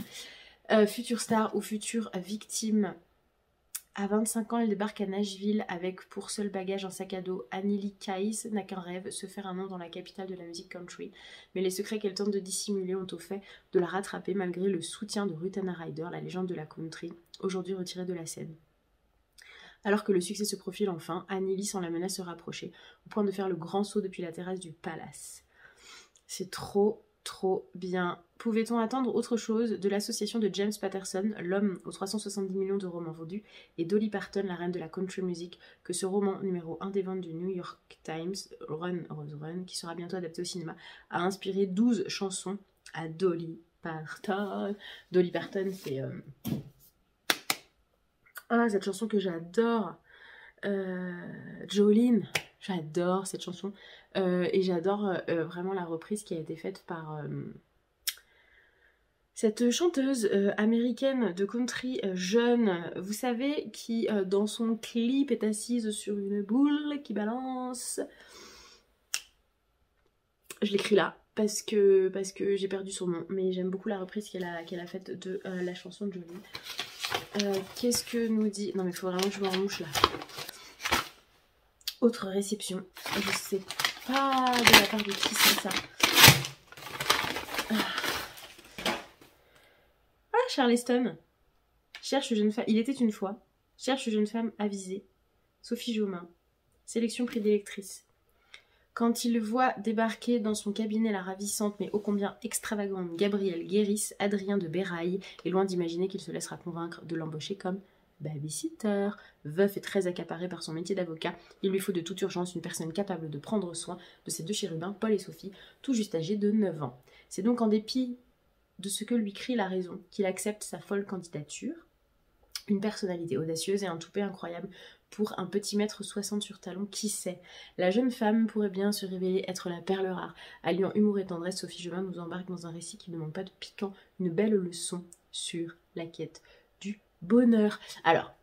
Future star ou future victime. À 25 ans, elle débarque à Nashville avec pour seul bagage un sac à dos. Annie Kais n'a qu'un rêve, se faire un nom dans la capitale de la musique country. Mais les secrets qu'elle tente de dissimuler ont au fait de la rattraper malgré le soutien de Ruthana Ryder, la légende de la country, aujourd'hui retirée de la scène. Alors que le succès se profile enfin, Annie sent la menace se rapprocher, au point de faire le grand saut depuis la terrasse du palace. C'est trop bien. Pouvait-on attendre autre chose de l'association de James Patterson, l'homme aux 370 millions de romans vendus, et Dolly Parton, la reine de la country music, que ce roman numéro 1 des ventes du New York Times, Run, Rose, Run, qui sera bientôt adapté au cinéma, a inspiré 12 chansons à Dolly Parton. Dolly Parton, c'est... Ah, cette chanson que j'adore, Jolene, j'adore cette chanson. Et j'adore vraiment la reprise qui a été faite par cette chanteuse américaine de country jeune, vous savez, qui dans son clip est assise sur une boule qui balance. Je l'écris là. Parce que j'ai perdu son nom, mais j'aime beaucoup la reprise qu'elle a faite de la chanson de Jolene. Qu'est-ce que nous dit... Non mais il faut vraiment que je me remouche là. Autre réception. Je sais pas de la part de qui c'est ça. Ah, Charleston. Cherche jeune femme... Il était une fois. Cherche jeune femme avisée. Sophie Jomain. Sélection prix d'électrice. Quand il voit débarquer dans son cabinet la ravissante mais ô combien extravagante Gabrielle Guéris, Adrien de Béraille est loin d'imaginer qu'il se laissera convaincre de l'embaucher comme babysitter. Veuf et très accaparé par son métier d'avocat, il lui faut de toute urgence une personne capable de prendre soin de ses 2 chérubins, Paul et Sophie, tout juste âgés de 9 ans. C'est donc en dépit de ce que lui crie la raison qu'il accepte sa folle candidature. Une personnalité audacieuse et un toupet incroyable pour un petit mètre 60 sur talon, qui sait. La jeune femme pourrait bien se révéler être la perle rare. Alliant humour et tendresse, Sophie Jobin nous embarque dans un récit qui ne manque pas de piquant, une belle leçon sur la quête du bonheur. Alors,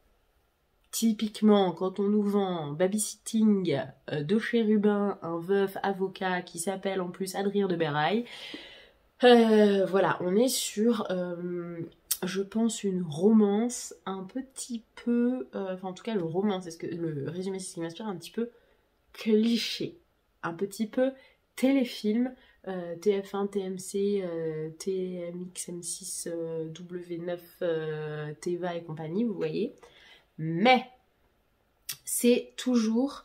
typiquement, quand on nous vend babysitting de chérubin, un veuf avocat qui s'appelle en plus Adrien de Berail, voilà, on est sur... je pense une romance un petit peu, enfin en tout cas le roman, c'est ce que le résumé, c'est ce qui m'inspire, un petit peu cliché, un petit peu téléfilm, TF1, TMC, TMX, M6, W9, Teva et compagnie, vous voyez. Mais c'est toujours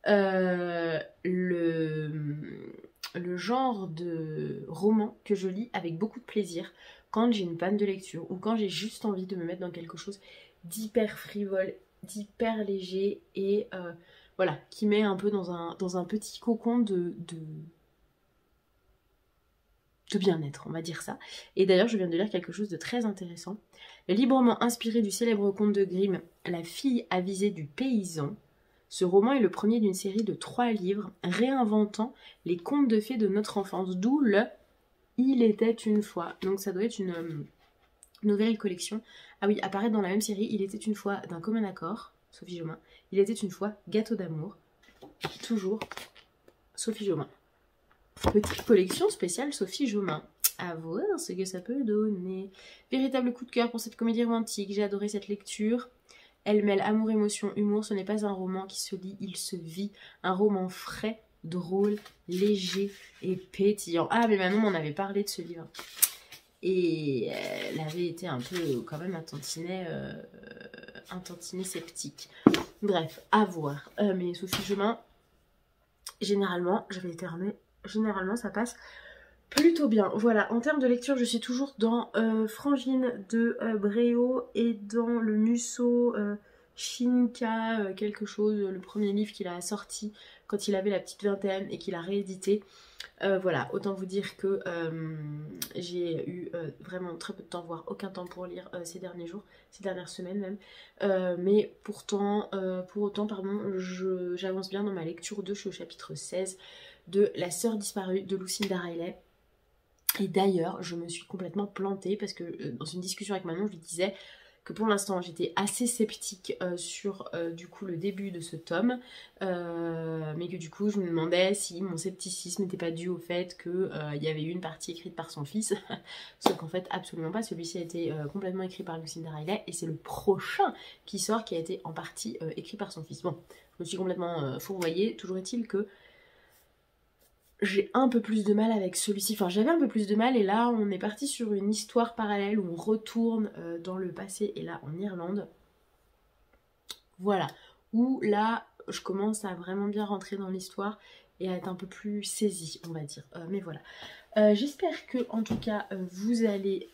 le genre de roman que je lis avec beaucoup de plaisir quand j'ai une panne de lecture ou quand j'ai juste envie de me mettre dans quelque chose d'hyper frivole, d'hyper léger et voilà, qui met un peu dans un petit cocon de bien-être, on va dire ça. Et d'ailleurs, je viens de lire quelque chose de très intéressant. Librement inspiré du célèbre conte de Grimm, La fille avisée du paysan, ce roman est le premier d'une série de 3 livres réinventant les contes de fées de notre enfance, d'où le « Il était une fois ». Donc ça doit être une nouvelle collection. Ah oui, apparaît dans la même série « Il était une fois » d'un commun accord, Sophie Jobin. « Il était une fois Gâteau d'amour », toujours Sophie Jobin. Petite collection spéciale Sophie Jobin. À voir ce que ça peut donner. Véritable coup de cœur pour cette comédie romantique. J'ai adoré cette lecture. Elle mêle amour, émotion, humour. Ce n'est pas un roman qui se lit, il se vit. Un roman frais, drôle, léger et pétillant. Ah, mais Manon m'en avait parlé de ce livre. Et elle avait été un peu quand même un tantinet sceptique. Bref, à voir. Mais Sophie Jobin, généralement, j'avais éternué. Généralement, ça passe plutôt bien. Voilà, en termes de lecture, je suis toujours dans Frangine de Bréau et dans le Musso Shinka quelque chose, le premier livre qu'il a sorti quand il avait la petite vingtaine et qu'il a réédité. Voilà, autant vous dire que j'ai eu vraiment très peu de temps, voire aucun temps pour lire ces derniers jours, ces dernières semaines même. Mais pour autant, j'avance bien dans ma lecture de, je suis au chapitre 16 de La sœur disparue de Lucinda Riley. Et d'ailleurs, je me suis complètement plantée parce que dans une discussion avec Manon, je lui disais que pour l'instant j'étais assez sceptique sur du coup le début de ce tome, mais que du coup je me demandais si mon scepticisme n'était pas dû au fait qu'il y avait eu une partie écrite par son fils, sauf qu'en fait absolument pas, celui-ci a été complètement écrit par Lucinda Riley et c'est le prochain qui sort qui a été en partie écrit par son fils. Bon, je me suis complètement fourvoyée, toujours est-il que j'ai un peu plus de mal avec celui-ci, enfin j'avais un peu plus de mal et là on est parti sur une histoire parallèle où on retourne dans le passé et là en Irlande. Voilà, où là je commence à vraiment bien rentrer dans l'histoire et à être un peu plus saisie on va dire, mais voilà. J'espère que en tout cas vous allez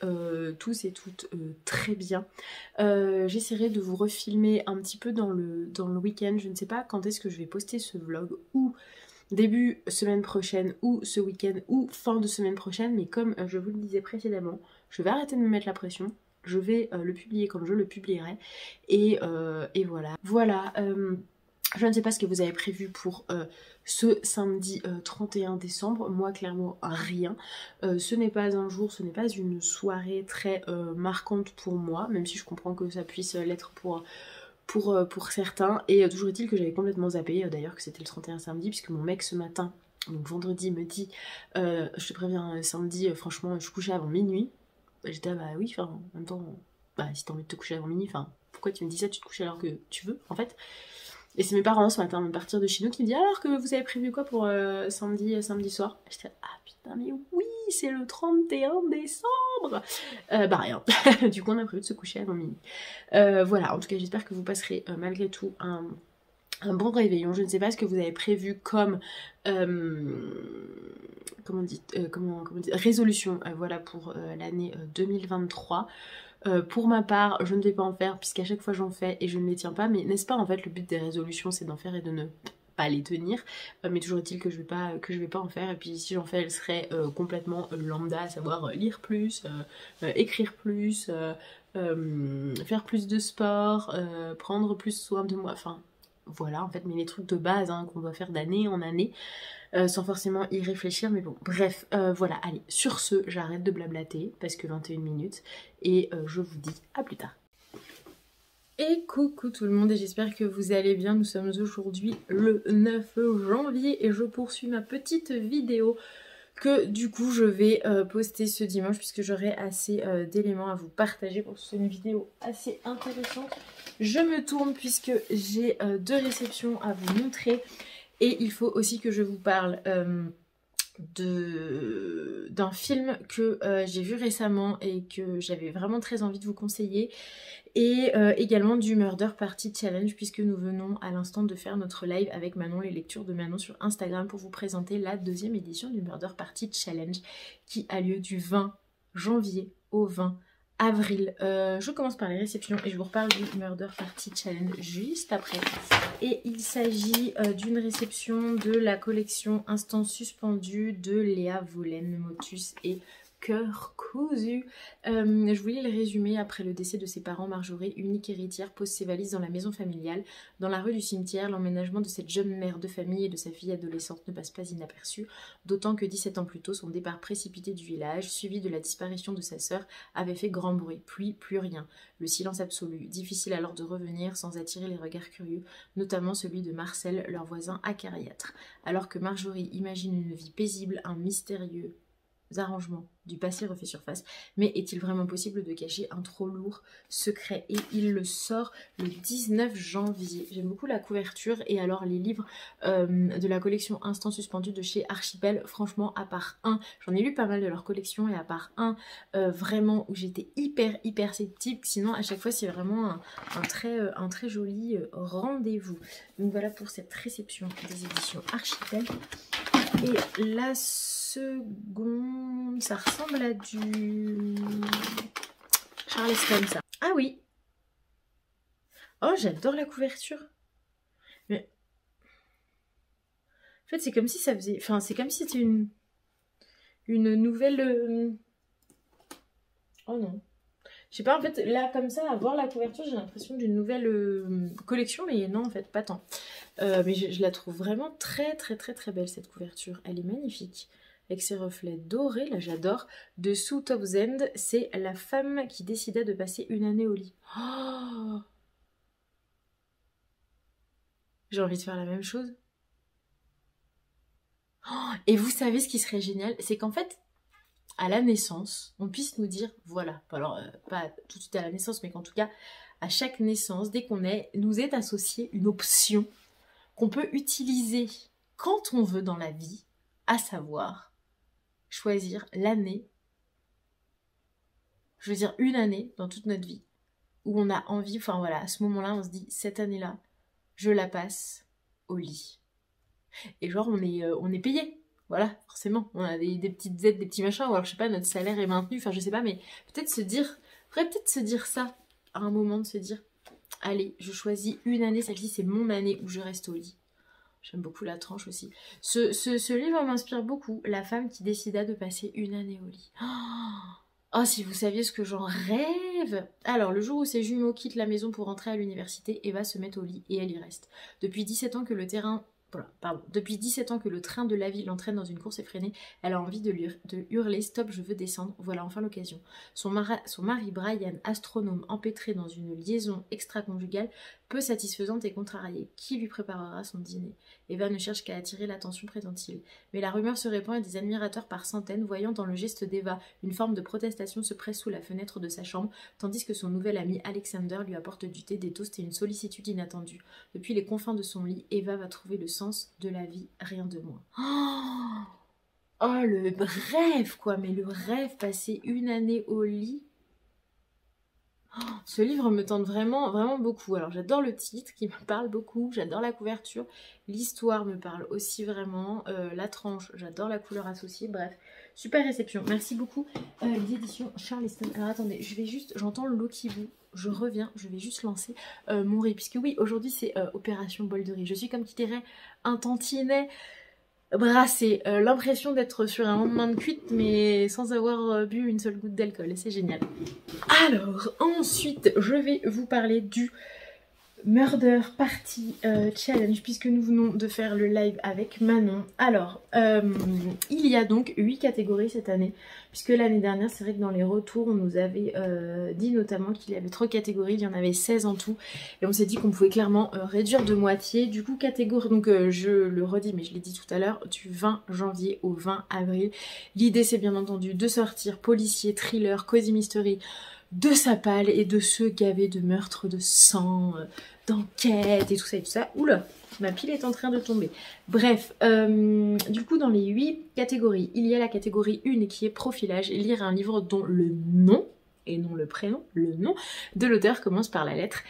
tous et toutes très bien. J'essaierai de vous refilmer un petit peu dans le week-end, je ne sais pas quand est-ce que je vais poster ce vlog ou début semaine prochaine ou ce week-end ou fin de semaine prochaine, mais comme je vous le disais précédemment, je vais arrêter de me mettre la pression, je vais le publier comme je le publierai et voilà. Voilà, je ne sais pas ce que vous avez prévu pour ce samedi 31 décembre, moi clairement rien. Ce n'est pas un jour, ce n'est pas une soirée très marquante pour moi, même si je comprends que ça puisse l'être pour certains, et toujours est-il que j'avais complètement zappé d'ailleurs que c'était le 31 samedi, puisque mon mec ce matin, donc vendredi, me dit je te préviens samedi, franchement je couchais avant minuit. J'étais bah oui, enfin en même temps, bah si t'as envie de te coucher avant minuit, enfin pourquoi tu me dis ça, tu te couches alors que tu veux en fait. Et c'est mes parents ce matin, à partir de chez nous, qui me disent alors que vous avez prévu quoi pour samedi soir. J'étais ah putain mais oui, c'est le 31 décembre. Bah rien. Du coup on a prévu de se coucher avant minuit. Voilà, en tout cas j'espère que vous passerez malgré tout un bon réveillon. Je ne sais pas ce que vous avez prévu comme comment dire, résolution voilà pour l'année 2023. Pour ma part, je ne vais pas en faire puisqu'à chaque fois j'en fais et je ne les tiens pas, mais n'est-ce pas en fait le but des résolutions c'est d'en faire et de ne pas les tenir, mais toujours est-il que je vais pas en faire, et puis si j'en fais, elle serait complètement lambda, à savoir lire plus, écrire plus, faire plus de sport, prendre plus soin de moi, enfin voilà en fait, mais les trucs de base hein, qu'on doit faire d'année en année, sans forcément y réfléchir, mais bon, bref, voilà, allez, sur ce, j'arrête de blablater, parce que 21 minutes, et je vous dis à plus tard. Et coucou tout le monde, et j'espère que vous allez bien. Nous sommes aujourd'hui le 9 janvier, et je poursuis ma petite vidéo que du coup je vais poster ce dimanche, puisque j'aurai assez d'éléments à vous partager pour que ce soit une vidéo assez intéressante. Je me tourne puisque j'ai 2 réceptions à vous montrer. Et il faut aussi que je vous parle d'un film que j'ai vu récemment et que j'avais vraiment très envie de vous conseiller. Et également du Murder Party Challenge, puisque nous venons à l'instant de faire notre live avec Manon, les lectures de Manon sur Instagram, pour vous présenter la 2e édition du Murder Party Challenge qui a lieu du 20 janvier au 20 avril. Je commence par les réceptions et je vous reparle du Murder Party Challenge juste après. Et il s'agit d'une réception de la collection Instant Suspendu de Léa Vollen, Motus et Cœur cousu. Je vous lis le résumé. Après le décès de ses parents, Marjorie, unique héritière, pose ses valises dans la maison familiale. Dans la rue du cimetière, l'emménagement de cette jeune mère de famille et de sa fille adolescente ne passe pas inaperçu, d'autant que 17 ans plus tôt, son départ précipité du village, suivi de la disparition de sa sœur, avait fait grand bruit. Puis plus rien. Le silence absolu. Difficile alors de revenir sans attirer les regards curieux, notamment celui de Marcel, leur voisin acariâtre. Alors que Marjorie imagine une vie paisible, un mystérieux arrangements du passé refait surface, mais est-il vraiment possible de cacher un trop lourd secret? Et il le sort le 19 janvier. J'aime beaucoup la couverture, et alors les livres de la collection Instant Suspendu de chez Archipel, franchement, à part un, j'en ai lu pas mal de leur collection, et à part un vraiment où j'étais hyper sceptique, sinon à chaque fois c'est vraiment un très joli rendez-vous. Donc voilà pour cette réception des éditions Archipel. Et la seconde, ça ressemble à du Charleston, ça. Ah oui. Oh, j'adore la couverture. Mais en fait, c'est comme si ça faisait... Enfin, c'est comme si c'était une nouvelle... Oh non. Je sais pas, en fait, là, comme ça, à voir la couverture, j'ai l'impression d'une nouvelle collection, mais non, en fait, pas tant. Mais je la trouve vraiment très belle, cette couverture. Elle est magnifique. Avec ses reflets dorés, là, j'adore. Dessous, Top's End, c'est la femme qui décida de passer une année au lit. Oh, j'ai envie de faire la même chose. Oh, et vous savez ce qui serait génial? C'est qu'en fait, à la naissance, on puisse nous dire, voilà, alors pas tout de suite à la naissance, mais qu'en tout cas, à chaque naissance, dès qu'on est, nous est associée une option qu'on peut utiliser quand on veut dans la vie, à savoir choisir l'année, je veux dire une année dans toute notre vie, où on a envie, enfin voilà, à ce moment-là, on se dit, cette année-là, je la passe au lit. Et genre, on est payé. Voilà, forcément, on a des petites aides, des petits machins, ou alors je sais pas, notre salaire est maintenu, enfin je sais pas, mais peut-être se dire, faudrait peut-être se dire ça, à un moment, de se dire, allez, je choisis une année, celle-ci c'est mon année où je reste au lit. J'aime beaucoup la tranche aussi. Ce livre m'inspire beaucoup, la femme qui décida de passer une année au lit. Oh, si vous saviez ce que j'en rêve! Alors, le jour où ses jumeaux quittent la maison pour rentrer à l'université, Eva se met au lit et elle y reste. Depuis 17 ans que Depuis 17 ans que le train de la vie l'entraîne dans une course effrénée, elle a envie de hurler « Stop, je veux descendre ». Voilà enfin l'occasion. Son mari Brian, astronome empêtré dans une liaison extra-conjugale, peu satisfaisante et contrariée. Qui lui préparera son dîner? Eva ne cherche qu'à attirer l'attention, prétend-il. Mais la rumeur se répand et des admirateurs par centaines, voyant dans le geste d'Eva une forme de protestation, se pressent sous la fenêtre de sa chambre, tandis que son nouvel ami Alexander lui apporte du thé, des toasts et une sollicitude inattendue. Depuis les confins de son lit, Eva va trouver le sens de la vie, rien de moins. Oh, le rêve, quoi, mais le rêve, passer une année au lit. Ce livre me tente vraiment beaucoup. Alors j'adore le titre qui me parle beaucoup, j'adore la couverture, l'histoire me parle aussi vraiment, la tranche, j'adore la couleur associée, bref. Super réception. Merci beaucoup. Les éditions Charleston. Alors attendez, je vais juste, j'entends le lot qui bout. Je reviens, je vais juste lancer mon riz. Puisque oui, aujourd'hui c'est opération bol de riz. Je suis comme qui dirait un tantinet brassé. L'impression d'être sur un lendemain de cuite, mais sans avoir bu une seule goutte d'alcool. C'est génial. Alors, ensuite, je vais vous parler du Murder Party Challenge, puisque nous venons de faire le live avec Manon. Alors, il y a donc 8 catégories cette année, puisque l'année dernière, c'est vrai que dans les retours, on nous avait dit notamment qu'il y avait 3 catégories, il y en avait 16 en tout, et on s'est dit qu'on pouvait clairement réduire de moitié. Du coup, catégorie, donc je le redis, mais je l'ai dit tout à l'heure, du 20 janvier au 20 avril. L'idée, c'est bien entendu de sortir policier, thriller, cozy mystery, de sapal et de ceux gavés de meurtres, de sang, d'enquête et tout ça et tout ça. Oula, ma pile est en train de tomber. Bref, du coup dans les 8 catégories, il y a la catégorie 1 qui est profilage, lire un livre dont le nom, et non le prénom, le nom de l'auteur commence par la lettre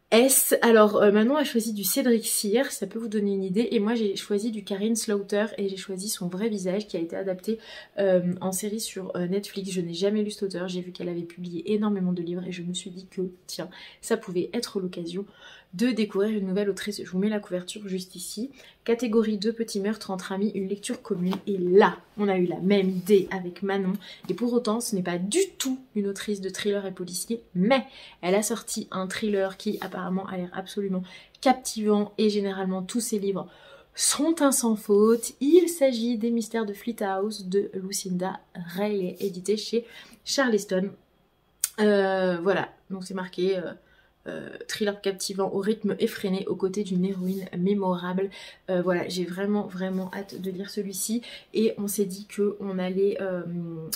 S. Alors Manon a choisi du Cédric Cyr, ça peut vous donner une idée, et moi j'ai choisi du Karin Slaughter et j'ai choisi Son vrai visage qui a été adapté en série sur Netflix. Je n'ai jamais lu cet auteur, j'ai vu qu'elle avait publié énormément de livres et je me suis dit que tiens, ça pouvait être l'occasion de découvrir une nouvelle autrice. Je vous mets la couverture juste ici. Catégorie 2, petit meurtre entre amis, une lecture commune. Et là, on a eu la même idée avec Manon. Et pour autant, ce n'est pas du tout une autrice de thriller et policier, mais elle a sorti un thriller qui apparemment a l'air absolument captivant. Et généralement, tous ses livres sont un sans faute. Il s'agit des Mystères de Fleet House de Lucinda Riley, édité chez Charleston. Voilà, donc c'est marqué... thriller captivant au rythme effréné aux côtés d'une héroïne mémorable. Voilà, j'ai vraiment hâte de lire celui-ci et on s'est dit qu'on allait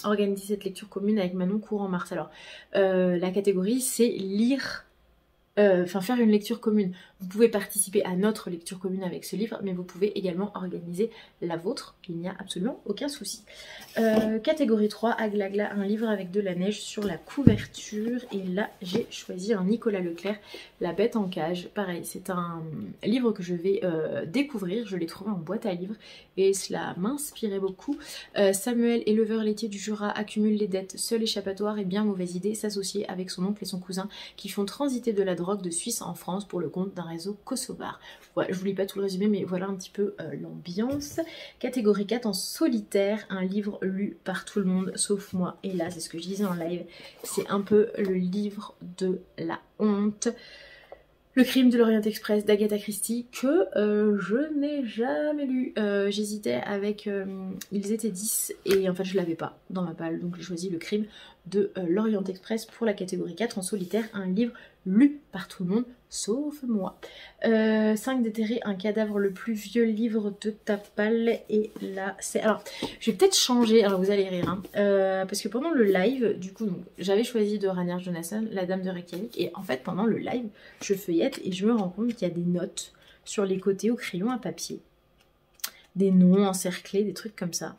organiser cette lecture commune avec Manon courant mars. Alors la catégorie c'est lire, faire une lecture commune. Vous pouvez participer à notre lecture commune avec ce livre, mais vous pouvez également organiser la vôtre, il n'y a absolument aucun souci. Catégorie 3, Aglagla, un livre avec de la neige sur la couverture, et là j'ai choisi un Nicolas Leclerc, La Bête en cage. Pareil, c'est un livre que je vais découvrir, je l'ai trouvé en boîte à livres et cela m'inspirait beaucoup. Samuel, éleveur laitier du Jura, accumule les dettes, seul échappatoire et bien mauvaise idée, s'associer avec son oncle et son cousin qui font transiter de la drogue de Suisse en France pour le compte d'un réseau kosovar. Voilà, je vous lis pas tout le résumé, mais voilà un petit peu l'ambiance. Catégorie 4, en solitaire, un livre lu par tout le monde sauf moi. Et là, c'est ce que je disais en live, c'est un peu le livre de la honte. Le crime de l'Orient Express d'Agatha Christie, que je n'ai jamais lu. J'hésitais avec Ils étaient 10 et en fait je l'avais pas dans ma palle, donc j'ai choisi Le crime de l'Orient Express pour la catégorie 4 en solitaire, un livre lu par tout le monde sauf moi. 5 déterrer un cadavre, le plus vieux livre de ta palle, et là c'est... Alors je vais peut-être changer, alors vous allez rire hein, parce que pendant le live du coup j'avais choisi de Ranier Jonasson, La Dame de Reykjavik, et en fait pendant le live je feuillette et je me rends compte qu'il y a des notes sur les côtés au crayon à papier, des noms encerclés, des trucs comme ça,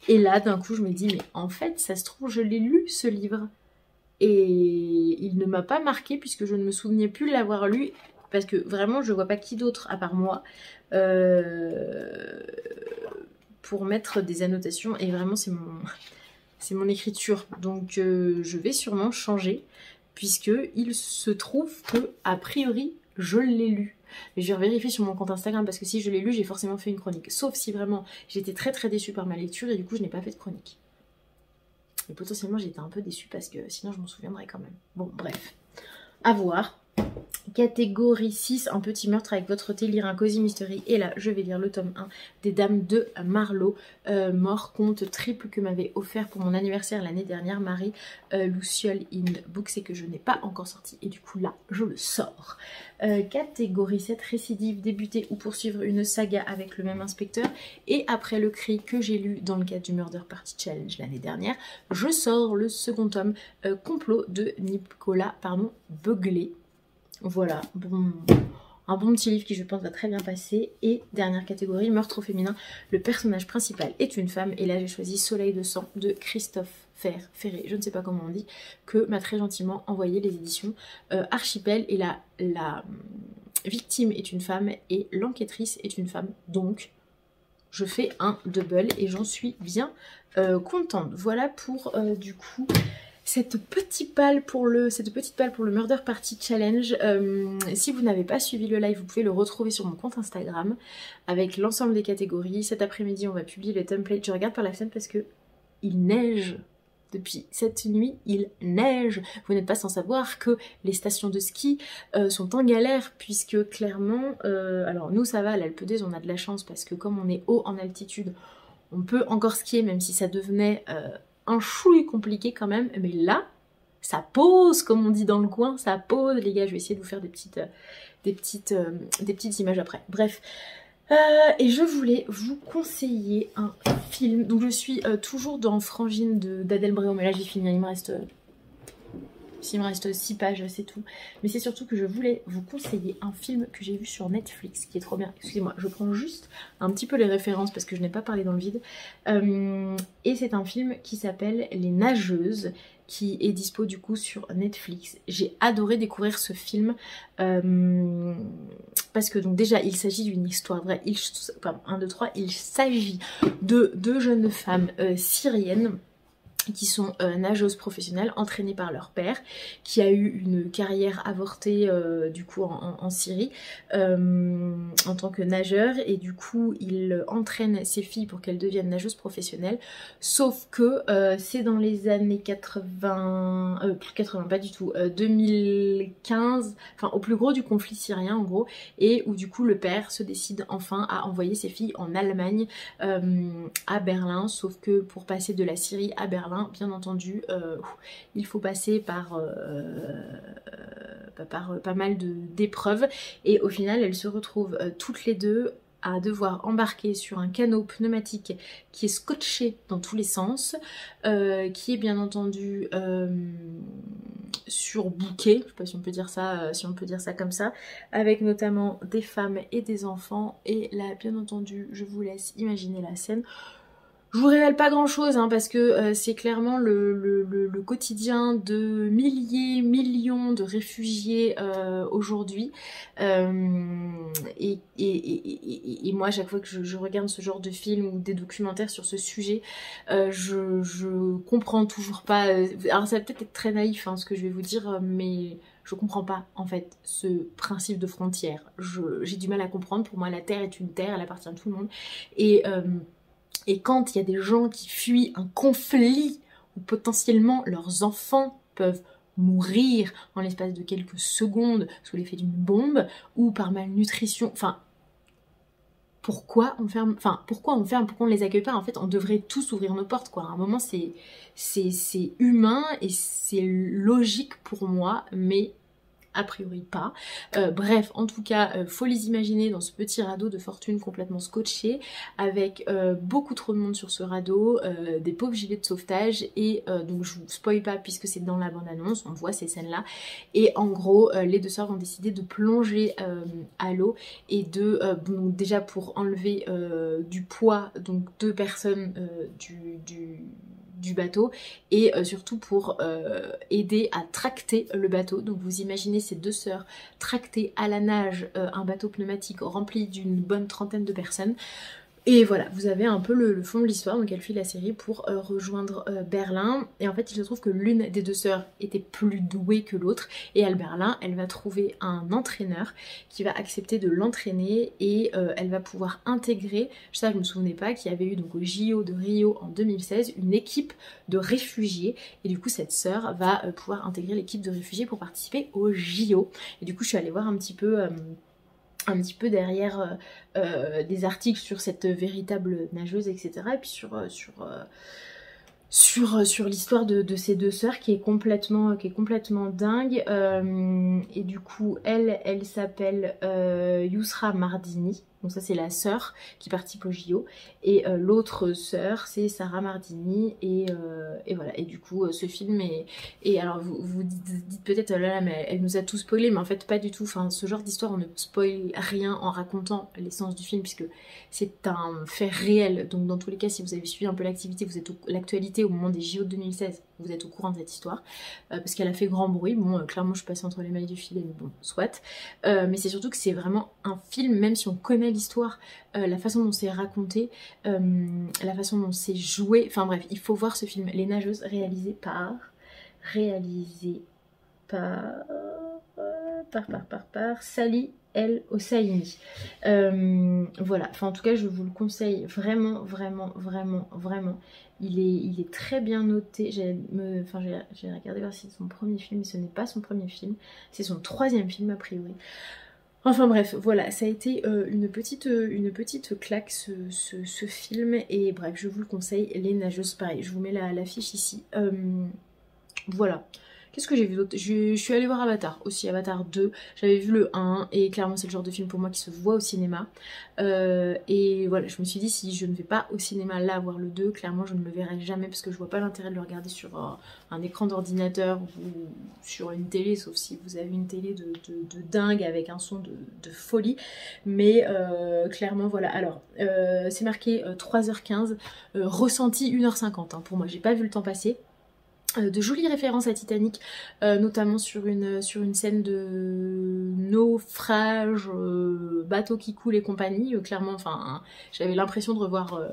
et là d'un coup je me dis mais en fait ça se trouve je l'ai lu ce livre et il ne m'a pas marqué puisque je ne me souvenais plus l'avoir lu, parce que vraiment je vois pas qui d'autre à part moi pour mettre des annotations, et vraiment c'est mon écriture, donc je vais sûrement changer puisque il se trouve que a priori je l'ai lu. Mais je vais vérifier sur mon compte Instagram parce que si je l'ai lu j'ai forcément fait une chronique, sauf si vraiment j'étais très déçue par ma lecture et du coup je n'ai pas fait de chronique. Et potentiellement j'ai été un peu déçue parce que sinon je m'en souviendrai quand même. Bon bref, à voir. Catégorie 6, un petit meurtre avec votre thé, lire un cozy mystery. Et là, je vais lire le tome 1 des Dames de Marlowe. Mort, conte triple que m'avait offert pour mon anniversaire l'année dernière Marie Luciole in Books, et que je n'ai pas encore sorti. Et du coup là, je le sors. Catégorie 7, récidive, débuter ou poursuivre une saga avec le même inspecteur. Et après le cri que j'ai lu dans le cadre du Murder Party Challenge l'année dernière, je sors le second tome, complot de Nicolas Beuglet. Voilà, bon, un bon petit livre qui je pense va très bien passer. Et dernière catégorie, meurtre au féminin, le personnage principal est une femme, et là j'ai choisi Soleil de sang de Christophe Ferré, je ne sais pas comment on dit, que m'a très gentiment envoyé les éditions Archipel, et la victime est une femme et l'enquêtrice est une femme, donc je fais un double et j'en suis bien contente. Voilà pour du coup cette petite balle pour le Murder Party Challenge. Si vous n'avez pas suivi le live, vous pouvez le retrouver sur mon compte Instagram avec l'ensemble des catégories. Cet après-midi, on va publier le template. Je regarde par la fenêtre parce que il neige. Depuis cette nuit, il neige. Vous n'êtes pas sans savoir que les stations de ski sont en galère puisque clairement, alors nous ça va à l'Alpe d'Huez, on a de la chance parce que comme on est haut en altitude, on peut encore skier même si ça devenait un chouille compliqué quand même. Mais là, ça pose comme on dit dans le coin, ça pose les gars. Je vais essayer de vous faire des petites images après. Bref. Et je voulais vous conseiller un film. Donc je suis toujours dans Frangine d'Adèle Bréau, mais là j'ai fini, il me reste 6 pages, c'est tout. Mais c'est surtout que je voulais vous conseiller un film que j'ai vu sur Netflix, qui est trop bien. Excusez-moi, je prends juste un petit peu les références parce que je n'ai pas parlé dans le vide. Et c'est un film qui s'appelle Les Nageuses, qui est dispo du coup sur Netflix. J'ai adoré découvrir ce film parce que donc déjà il s'agit d'une histoire vraie. 1, 2, 3, il s'agit de deux jeunes femmes syriennes qui sont nageuses professionnelles entraînées par leur père qui a eu une carrière avortée du coup en Syrie en tant que nageur, et du coup il entraîne ses filles pour qu'elles deviennent nageuses professionnelles, sauf que c'est dans les années 80, plus 80 pas du tout, 2015, enfin au plus gros du conflit syrien en gros, et où du coup le père se décide enfin à envoyer ses filles en Allemagne, à Berlin, sauf que pour passer de la Syrie à Berlin, bien entendu, il faut passer par pas mal d'épreuves, et au final elles se retrouvent toutes les deux à devoir embarquer sur un canot pneumatique qui est scotché dans tous les sens, qui est bien entendu surbooké, je sais pas si on peut dire ça, comme ça, avec notamment des femmes et des enfants, et là bien entendu je vous laisse imaginer la scène. Je vous révèle pas grand chose hein, parce que c'est clairement le quotidien de millions de réfugiés aujourd'hui. Et moi, à chaque fois que je regarde ce genre de film ou des documentaires sur ce sujet, je comprends toujours pas. Alors ça va peut-être être très naïf hein, ce que je vais vous dire, mais je comprends pas en fait ce principe de frontière. J'ai du mal à comprendre. Pour moi, la terre est une terre, elle appartient à tout le monde. Et quand il y a des gens qui fuient un conflit où potentiellement leurs enfants peuvent mourir en l'espace de quelques secondes sous l'effet d'une bombe ou par malnutrition, enfin pourquoi on ferme, pourquoi on les accueille pas? En fait on devrait tous ouvrir nos portes quoi. À un moment c'est humain et c'est logique pour moi, mais a priori pas. Bref, en tout cas, faut les imaginer dans ce petit radeau de fortune complètement scotché, avec beaucoup trop de monde sur ce radeau, des pauvres gilets de sauvetage, et donc je vous spoil pas puisque c'est dans la bande-annonce, on voit ces scènes-là, et en gros, les deux sœurs vont décider de plonger à l'eau, et donc déjà pour enlever du poids, donc 2 personnes du bateau, et surtout pour aider à tracter le bateau. Donc vous imaginez ces 2 sœurs tracter à la nage un bateau pneumatique rempli d'une bonne trentaine de personnes. Et voilà, vous avez un peu le fond de l'histoire. Donc elle fuit la Syrie pour rejoindre Berlin. Et en fait il se trouve que l'une des 2 sœurs était plus douée que l'autre. Et à Berlin, elle va trouver un entraîneur qui va accepter de l'entraîner. Et elle va pouvoir intégrer, ça je me souvenais pas, qu'il y avait eu donc au JO de Rio en 2016 une équipe de réfugiés. Et du coup cette sœur va pouvoir intégrer l'équipe de réfugiés pour participer au JO. Et du coup je suis allée voir un petit peu derrière des articles sur cette véritable nageuse, etc. Et puis sur l'histoire de ces 2 sœurs qui est complètement dingue. Et du coup elle s'appelle Yousra Mardini. Donc ça c'est la sœur qui participe au JO, et l'autre sœur c'est Sarah Mardini, et voilà. Et du coup ce film et alors vous dites peut-être là mais elle nous a tout spoilé, mais en fait pas du tout. Enfin ce genre d'histoire on ne spoil rien en racontant l'essence du film puisque c'est un fait réel. Donc dans tous les cas si vous avez suivi un peu l'activité, l'actualité au moment des JO de 2016, vous êtes au courant de cette histoire parce qu'elle a fait grand bruit. Bon clairement je suis passée entre les mailles du filet, mais bon soit. Mais c'est surtout que c'est vraiment un film, même si on connaît connaît l'histoire, la façon dont c'est raconté, la façon dont c'est joué, enfin bref, il faut voir ce film, Les Nageuses, réalisé par Sally El Hosseini. Voilà, enfin en tout cas je vous le conseille vraiment, vraiment, vraiment, vraiment. Il est très bien noté. J'ai regardé voir si c'est son premier film, mais ce n'est pas son premier film. C'est son 3e film a priori. Enfin bref, voilà, ça a été une petite claque ce film. Et bref, je vous le conseille, Les Nageuses, pareil. Je vous mets la fiche ici. Voilà. Qu'est-ce que j'ai vu d'autre? Je suis allée voir Avatar aussi, Avatar 2. J'avais vu le 1 et clairement c'est le genre de film pour moi qui se voit au cinéma. Et voilà, je me suis dit si je ne vais pas au cinéma là voir le 2, clairement je ne le verrai jamais parce que je vois pas l'intérêt de le regarder sur un écran d'ordinateur ou sur une télé, sauf si vous avez une télé de dingue avec un son de folie. Mais clairement voilà, alors c'est marqué 3h15, ressenti 1h50 hein, pour moi, j'ai pas vu le temps passer. De jolies références à Titanic, notamment sur une scène de naufrage, bateau qui coule et compagnie. Clairement, enfin, hein, j'avais l'impression de revoir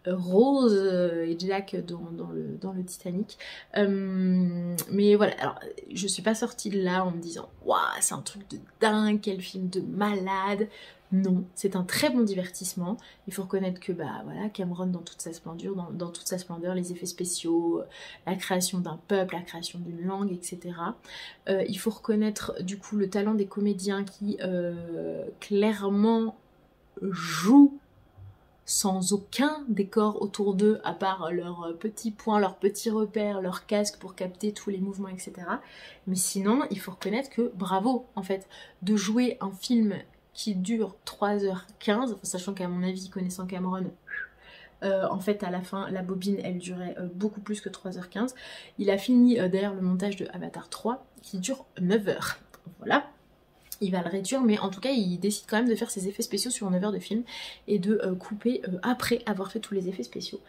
Rose et Jack dans le Titanic. Mais voilà, alors je suis pas sortie de là en me disant waouh, c'est un truc de dingue, quel film de malade. Non, c'est un très bon divertissement. Il faut reconnaître que bah voilà, Cameron dans toute sa splendeur, dans toute sa splendeur, les effets spéciaux, la création d'un peuple, la création d'une langue, etc. Il faut reconnaître du coup le talent des comédiens qui clairement jouent sans aucun décor autour d'eux, à part leurs petits points, leurs petits repères, leur casque pour capter tous les mouvements, etc. Mais sinon, il faut reconnaître que bravo, en fait, de jouer un film qui dure 3h15, sachant qu'à mon avis, connaissant Cameron, en fait à la fin la bobine elle durait beaucoup plus que 3h15. Il a fini derrière le montage de Avatar 3 qui dure 9h. Voilà. Il va le réduire, mais en tout cas il décide quand même de faire ses effets spéciaux sur 9 heures de film et de couper après avoir fait tous les effets spéciaux.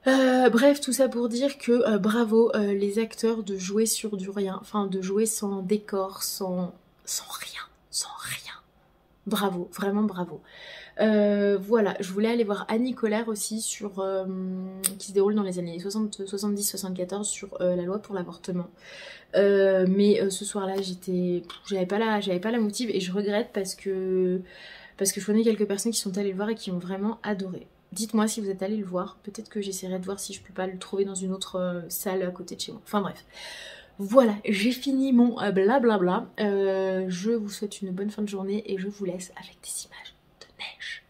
Bref, tout ça pour dire que bravo les acteurs de jouer sur du rien, enfin de jouer sans décor, sans rien. Bravo, vraiment bravo. Voilà, je voulais aller voir Annie Colère aussi sur qui se déroule dans les années 70-74 sur la loi pour l'avortement. Mais ce soir-là, j'avais pas la motive et je regrette parce que je connais quelques personnes qui sont allées le voir et qui ont vraiment adoré. Dites-moi si vous êtes allés le voir, peut-être que j'essaierai de voir si je peux pas le trouver dans une autre salle à côté de chez moi. Enfin bref. Voilà, j'ai fini mon blablabla. Je vous souhaite une bonne fin de journée et je vous laisse avec des images de neige.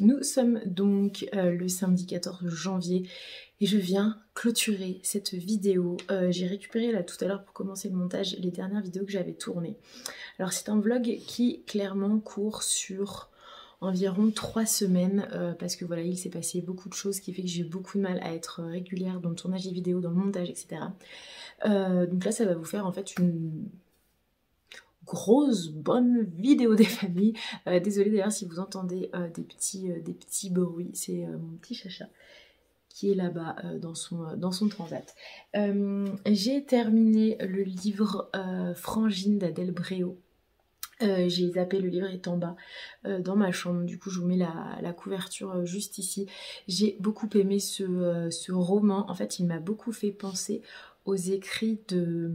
Nous sommes donc le samedi 14 janvier et je viens clôturer cette vidéo. J'ai récupéré là tout à l'heure pour commencer le montage les dernières vidéos que j'avais tournées. Alors c'est un vlog qui clairement court sur environ 3 semaines parce que voilà, il s'est passé beaucoup de choses qui fait que j'ai eu beaucoup de mal à être régulière dans le tournage des vidéos, dans le montage, etc. Donc là ça va vous faire en fait une grosse bonne vidéo des familles. Désolée d'ailleurs si vous entendez des petits bruits, c'est mon petit chacha qui est là-bas dans son transat. J'ai terminé le livre Frangine d'Adèle Bréau. J'ai zappé, le livre est en bas dans ma chambre, du coup je vous mets la couverture juste ici. J'ai beaucoup aimé ce roman, en fait il m'a beaucoup fait penser aux écrits de...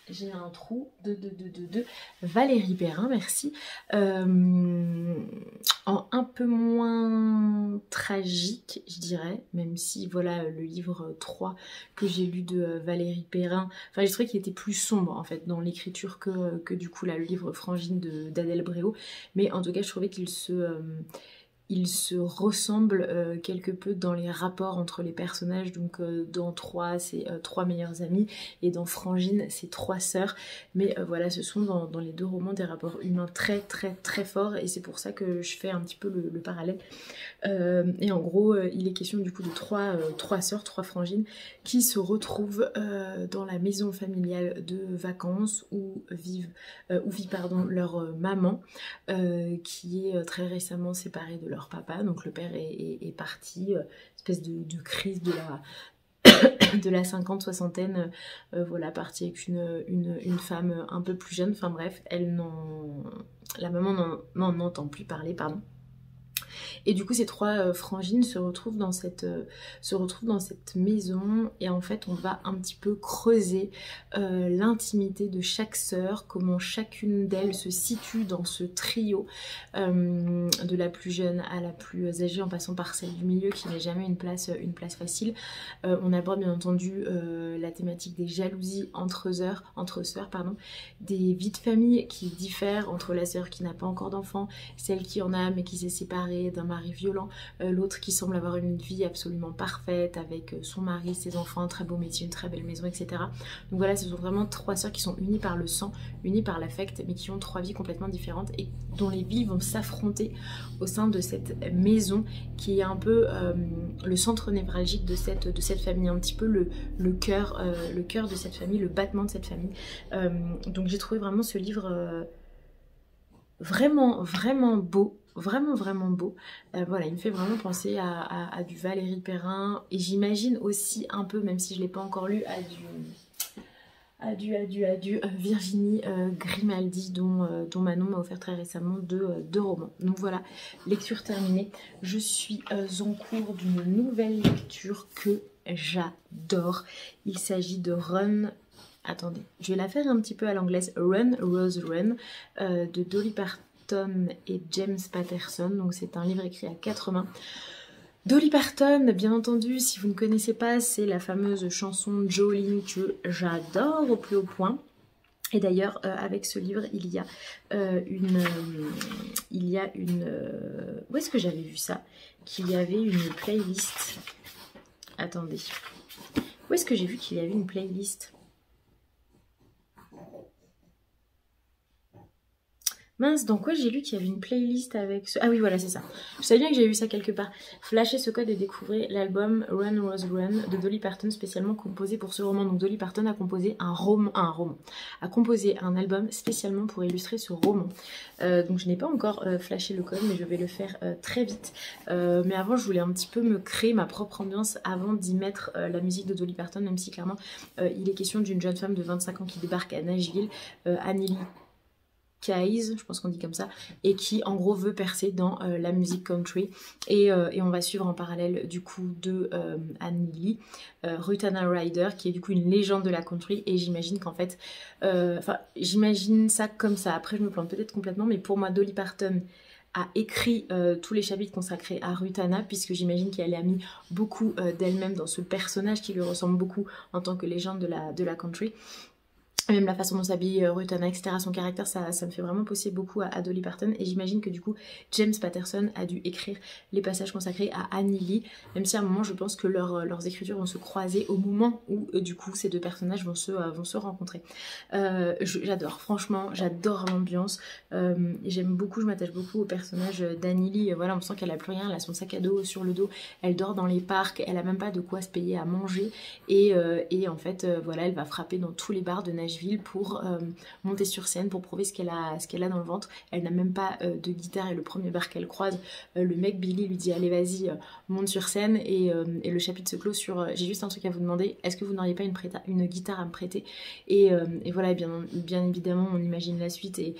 J'ai un trou de Valérie Perrin, merci. En un peu moins tragique, je dirais, même si voilà le livre 3 que j'ai lu de Valérie Perrin, enfin j'ai trouvé qu'il était plus sombre en fait dans l'écriture que du coup là le livre Frangine d'Adèle Bréau, mais en tout cas je trouvais qu'il se ressemble quelque peu dans les rapports entre les personnages. Donc dans 3 c'est 3 meilleures amies et dans Frangine c'est 3 sœurs, mais voilà ce sont dans les 2 romans des rapports humains très forts et c'est pour ça que je fais un petit peu le parallèle. Et en gros il est question du coup de 3 sœurs, 3 frangines qui se retrouvent dans la maison familiale de vacances où vit leur maman qui est très récemment séparée de leur papa. Donc le père est parti, espèce de crise de de la 50-soixantaine, voilà, partie avec une femme un peu plus jeune. Enfin bref, la maman n'en entend plus parler, pardon. Et du coup, ces trois frangines se retrouvent dans cette maison, et en fait, on va un petit peu creuser l'intimité de chaque sœur, comment chacune d'elles se situe dans ce trio, de la plus jeune à la plus âgée, en passant par celle du milieu qui n'est jamais une place facile. On aborde bien entendu la thématique des jalousies entre sœurs, des vies de famille qui diffèrent entre la sœur qui n'a pas encore d'enfant, celle qui en a mais qui s'est séparée d'un mari violent, l'autre qui semble avoir une vie absolument parfaite avec son mari, ses enfants, un très beau métier, une très belle maison, etc. Donc voilà, ce sont vraiment trois sœurs qui sont unies par le sang, unies par l'affect, mais qui ont trois vies complètement différentes et dont les vies vont s'affronter au sein de cette maison qui est un peu le centre névralgique de cette famille, un petit peu le cœur de cette famille, le battement de cette famille. Donc j'ai trouvé vraiment ce livre vraiment beau, vraiment beau. Voilà, il me fait vraiment penser à du Valérie Perrin, et j'imagine aussi un peu, même si je ne l'ai pas encore lu, à du Virginie Grimaldi, dont Manon m'a offert très récemment deux romans. Donc voilà, lecture terminée. Je suis en cours d'une nouvelle lecture que j'adore. Il s'agit de Run. Attendez, je vais la faire un petit peu à l'anglaise. Run, Rose Run, de Dolly Parton et James Patterson. Donc c'est un livre écrit à 4 mains. Dolly Parton, bien entendu, si vous ne connaissez pas, c'est la fameuse chanson Jolene que j'adore au plus haut point. Et d'ailleurs, avec ce livre, il y a une... Où est-ce que j'avais vu ça? Qu'il y avait une playlist. Attendez. Où est-ce que j'ai vu qu'il y avait une playlist? Mince, dans quoi j'ai lu qu'il y avait une playlist avec ce... Ah oui, voilà, c'est ça. Je savais bien que j'avais vu ça quelque part. Flashez ce code et découvrez l'album Run Rose Run de Dolly Parton, spécialement composé pour ce roman. Donc Dolly Parton a composé a composé un album spécialement pour illustrer ce roman. Donc je n'ai pas encore flashé le code, mais je vais le faire très vite. Mais avant, je voulais un petit peu me créer ma propre ambiance avant d'y mettre la musique de Dolly Parton, même si clairement il est question d'une jeune femme de 25 ans qui débarque à Nashville, Annie Keyes, je pense qu'on dit comme ça, et qui en gros veut percer dans la musique country, et on va suivre en parallèle du coup de Annie Lee, Ruthana Ryder, qui est du coup une légende de la country, et j'imagine qu'en fait, j'imagine ça comme ça, après je me plante peut-être complètement, mais pour moi Dolly Parton a écrit tous les chapitres consacrés à Ruthana, puisque j'imagine qu'elle a mis beaucoup d'elle-même dans ce personnage qui lui ressemble beaucoup en tant que légende de la country. Même la façon dont s'habille Ruthana, etc., son caractère, ça me fait vraiment penser beaucoup à Dolly Parton. Et j'imagine que du coup, James Patterson a dû écrire les passages consacrés à Annie Lee, même si à un moment, je pense que leurs écritures vont se croiser au moment où, du coup, ces deux personnages vont se rencontrer. J'adore, franchement, j'adore l'ambiance. J'aime beaucoup, je m'attache beaucoup au personnage d'Annie Lee. Voilà, on sent qu'elle a plus rien, elle a son sac à dos sur le dos, elle dort dans les parcs, elle a même pas de quoi se payer à manger. Et en fait, voilà, elle va frapper dans tous les bars de Nashville pour monter sur scène, pour prouver ce qu'elle a dans le ventre. Elle n'a même pas de guitare, et le premier bar qu'elle croise, le mec Billy lui dit allez vas-y, monte sur scène, et le chapitre se clôt sur j'ai juste un truc à vous demander, est-ce que vous n'auriez pas une guitare à me prêter, et voilà, bien évidemment on imagine la suite, et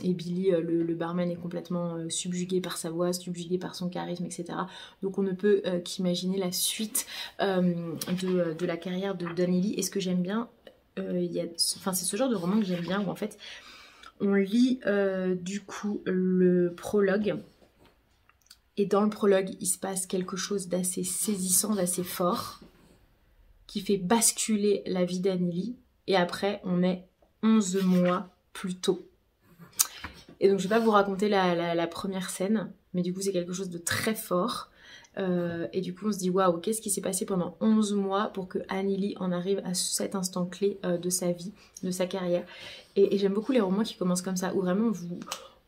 Billy, le barman, est complètement subjugué par sa voix, subjugué par son charisme, etc. Donc on ne peut qu'imaginer la suite de la carrière de Annie Lee. Et ce que j'aime bien, c'est ce genre de roman que j'aime bien, où en fait on lit du coup le prologue, et dans le prologue il se passe quelque chose d'assez saisissant, d'assez fort, qui fait basculer la vie d'Annie Lee, et après on est 11 mois plus tôt. Et donc je vais pas vous raconter la première scène, mais du coup c'est quelque chose de très fort. Et du coup on se dit waouh, qu'est-ce qui s'est passé pendant 11 mois pour que Annie Lee en arrive à cet instant clé de sa vie, de sa carrière. Et j'aime beaucoup les romans qui commencent comme ça, où vraiment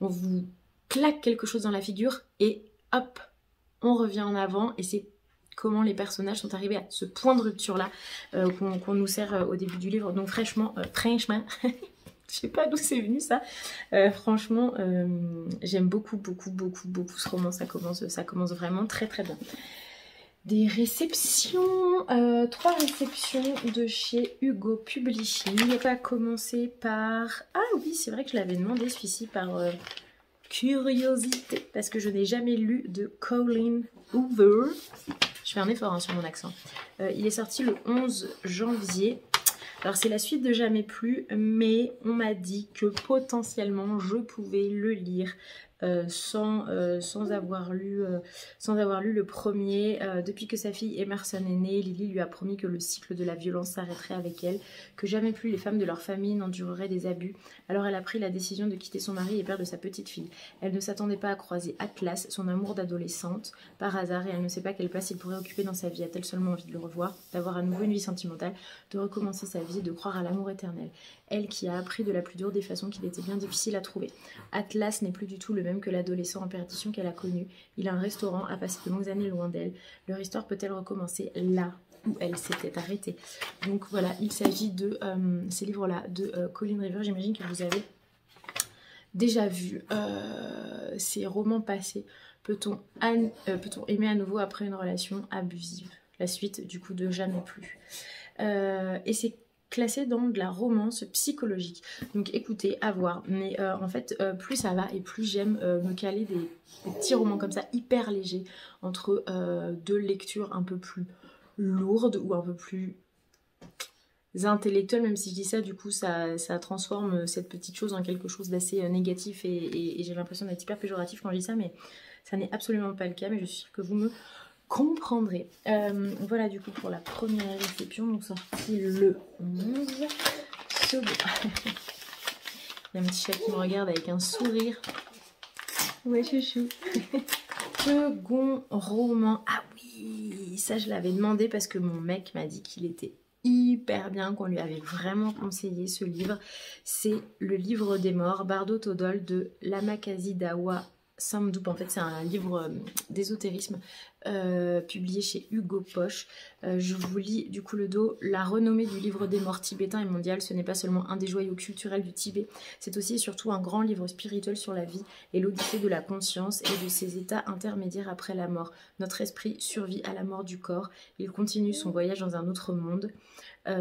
on vous claque quelque chose dans la figure, et hop, on revient en avant, et c'est comment les personnages sont arrivés à ce point de rupture là qu'on nous sert au début du livre. Donc franchement je sais pas d'où c'est venu ça. Franchement, j'aime beaucoup ce roman. Ça commence vraiment très très bien. Des réceptions, 3 réceptions de chez Hugo Publishing. On va commencer par... Ah oui, c'est vrai que je l'avais demandé celui-ci par curiosité, parce que je n'ai jamais lu de Colleen Hoover. Je fais un effort hein, sur mon accent. Il est sorti le 11 janvier. Alors c'est la suite de Jamais plus, mais on m'a dit que potentiellement je pouvais le lire sans avoir lu le premier. Depuis que sa fille Emerson est née, Lily lui a promis que le cycle de la violence s'arrêterait avec elle, que jamais plus les femmes de leur famille n'endureraient des abus. Alors elle a pris la décision de quitter son mari et père de sa petite fille. Elle ne s'attendait pas à croiser Atlas, son amour d'adolescente, par hasard, et elle ne sait pas quelle place il pourrait occuper dans sa vie. A-t-elle seulement envie de le revoir, d'avoir à nouveau une vie sentimentale, de recommencer sa vie, de croire à l'amour éternel? Elle qui a appris de la plus dure des façons qu'il était bien difficile à trouver. Atlas n'est plus du tout le même que l'adolescent en perdition qu'elle a connu. Il a un restaurant, a passé de longues années loin d'elle. Leur histoire peut-elle recommencer là où elle s'était arrêtée? Donc voilà, il s'agit de ces livres-là de Colleen Hoover. J'imagine que vous avez déjà vu ces romans passés. Peut-on aimer à nouveau après une relation abusive? La suite du coup de Jamais plus. Et c'est classé dans de la romance psychologique. Donc écoutez, à voir. Mais en fait, plus ça va et plus j'aime me caler des petits romans comme ça, hyper légers, entre deux lectures un peu plus lourdes ou un peu plus intellectuelles. Même si je dis ça, du coup, ça transforme cette petite chose en quelque chose d'assez négatif et j'ai l'impression d'être hyper péjoratif quand je dis ça, mais ça n'est absolument pas le cas. Mais je suis sûre que vous me comprendrez. Voilà du coup pour la première réception, donc sorti le 11. Second. Il y a un petit chat qui me regarde avec un sourire. Ouais, chouchou. Second roman. Ah oui, ça je l'avais demandé parce que mon mec m'a dit qu'il était hyper bien, qu'on lui avait vraiment conseillé ce livre. C'est Le Livre des Morts, Bardo Todol de Lamakasi Dawa Samdup. En fait c'est un livre d'ésotérisme publié chez Hugo Poche. Je vous lis du coup le dos. La renommée du livre des morts tibétain est mondiale. Ce n'est pas seulement un des joyaux culturels du Tibet, c'est aussi et surtout un grand livre spirituel sur la vie et l'odyssée de la conscience et de ses états intermédiaires après la mort. Notre esprit survit à la mort du corps. Il continue son voyage dans un autre monde,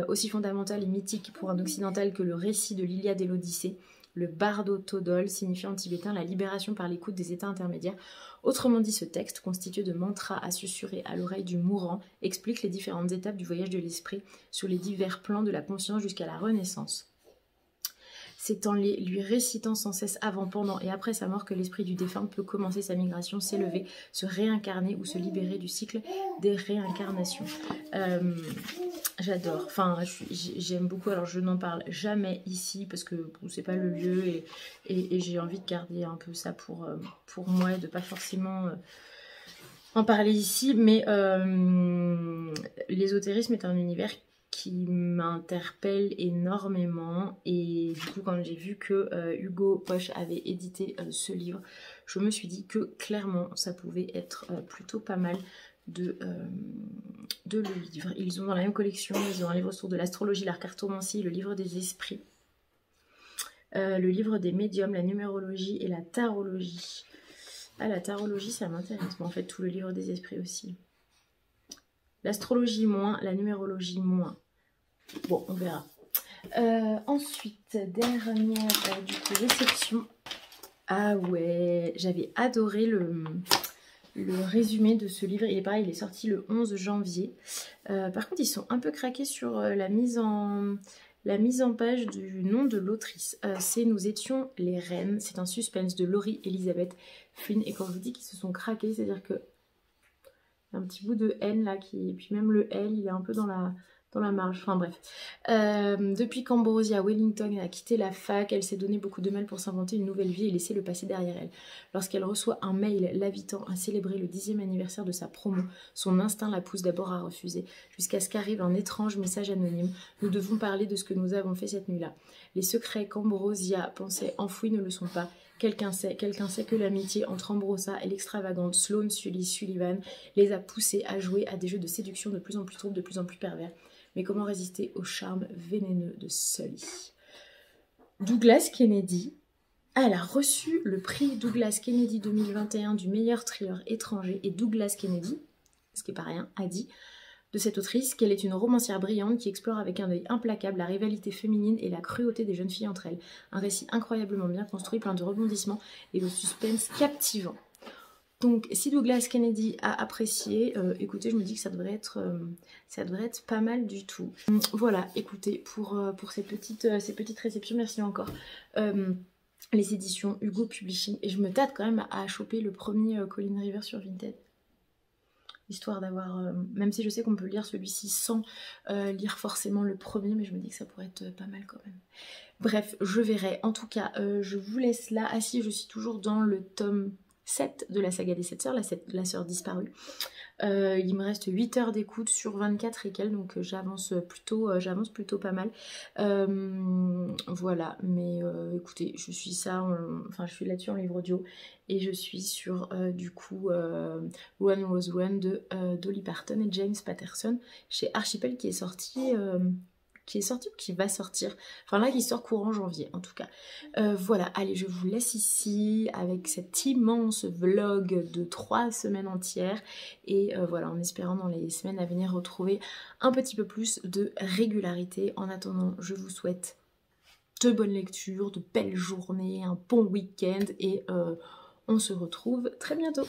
aussi fondamental et mythique pour un occidental que le récit de l'Iliade et l'Odyssée. Le Bardo Todol signifie en tibétain la libération par l'écoute des états intermédiaires. Autrement dit, ce texte, constitué de mantras à susurrer à l'oreille du mourant, explique les différentes étapes du voyage de l'esprit sur les divers plans de la conscience jusqu'à la renaissance. C'est en lui récitant sans cesse avant, pendant et après sa mort que l'esprit du défunt peut commencer sa migration, s'élever, se réincarner ou se libérer du cycle des réincarnations. J'adore, enfin j'aime beaucoup, alors je n'en parle jamais ici parce que bon, c'est pas le lieu et j'ai envie de garder un peu ça pour moi et de pas forcément en parler ici, mais l'ésotérisme est un univers qui m'interpelle énormément et du coup quand j'ai vu que Hugo Poche avait édité ce livre, je me suis dit que clairement ça pouvait être plutôt pas mal de le livre. Ils ont dans la même collection, ils ont un livre autour de l'astrologie, la cartomancie, le livre des esprits, le livre des médiums, la numérologie et la tarologie. Ah, la tarologie ça m'intéresse, mais en fait tout le livre des esprits aussi. L'astrologie moins, la numérologie moins. Bon, on verra. Ensuite, dernière du coup, réception. Ah ouais, j'avais adoré le résumé de ce livre. Il est pareil, il est sorti le 11 janvier. Par contre, ils sont un peu craqués sur la mise en page du nom de l'autrice. C'est Nous étions les reines. C'est un suspense de Laurie Elizabeth Flynn. Et quand je vous dis qu'ils se sont craqués, c'est-à-dire que il y a un petit bout de N là, et puis même le L, il est un peu dans la marge, enfin bref. Depuis qu'Ambrosia Wellington a quitté la fac, elle s'est donné beaucoup de mal pour s'inventer une nouvelle vie et laisser le passé derrière elle. Lorsqu'elle reçoit un mail l'invitant à célébrer le 10e anniversaire de sa promo, son instinct la pousse d'abord à refuser, jusqu'à ce qu'arrive un étrange message anonyme. Nous devons parler de ce que nous avons fait cette nuit-là. Les secrets qu'Ambrosia pensait enfouis ne le sont pas. Quelqu'un sait que l'amitié entre Ambrosia et l'extravagante Sloane Sullivan les a poussés à jouer à des jeux de séduction de plus en plus troubles, de plus en plus pervers. Mais comment résister au charme vénéneux de Sully? Douglas Kennedy, elle a reçu le prix Douglas Kennedy 2021 du meilleur thriller étranger. Et Douglas Kennedy, ce qui n'est pas rien, a dit de cette autrice qu'elle est une romancière brillante qui explore avec un œil implacable la rivalité féminine et la cruauté des jeunes filles entre elles. Un récit incroyablement bien construit, plein de rebondissements et de suspense captivant. Donc si Douglas Kennedy a apprécié, écoutez, je me dis que ça devrait être pas mal du tout. Voilà, écoutez, pour ces petites réceptions, merci encore. Les éditions Hugo Publishing, et je me tâte quand même à choper le premier Colleen River sur Vinted. Histoire d'avoir, même si je sais qu'on peut lire celui-ci sans lire forcément le premier, mais je me dis que ça pourrait être pas mal quand même. Bref, je verrai. En tout cas, je vous laisse là. Ah si, je suis toujours dans le tome 7 de la saga des 7 sœurs, la sœur disparue. Il me reste 8 heures d'écoute sur 24 et quelques, donc j'avance plutôt pas mal. Voilà, mais écoutez, je suis je suis là-dessus en livre audio et je suis sur du coup Run Rose Run de Dolly Parton et James Patterson chez Archipel qui est sorti ou qui va sortir, enfin là qui sort courant janvier en tout cas. Voilà, allez, je vous laisse ici avec cet immense vlog de 3 semaines entières et voilà, en espérant dans les semaines à venir retrouver un petit peu plus de régularité. En attendant, je vous souhaite de bonnes lectures, de belles journées, un bon week-end et on se retrouve très bientôt.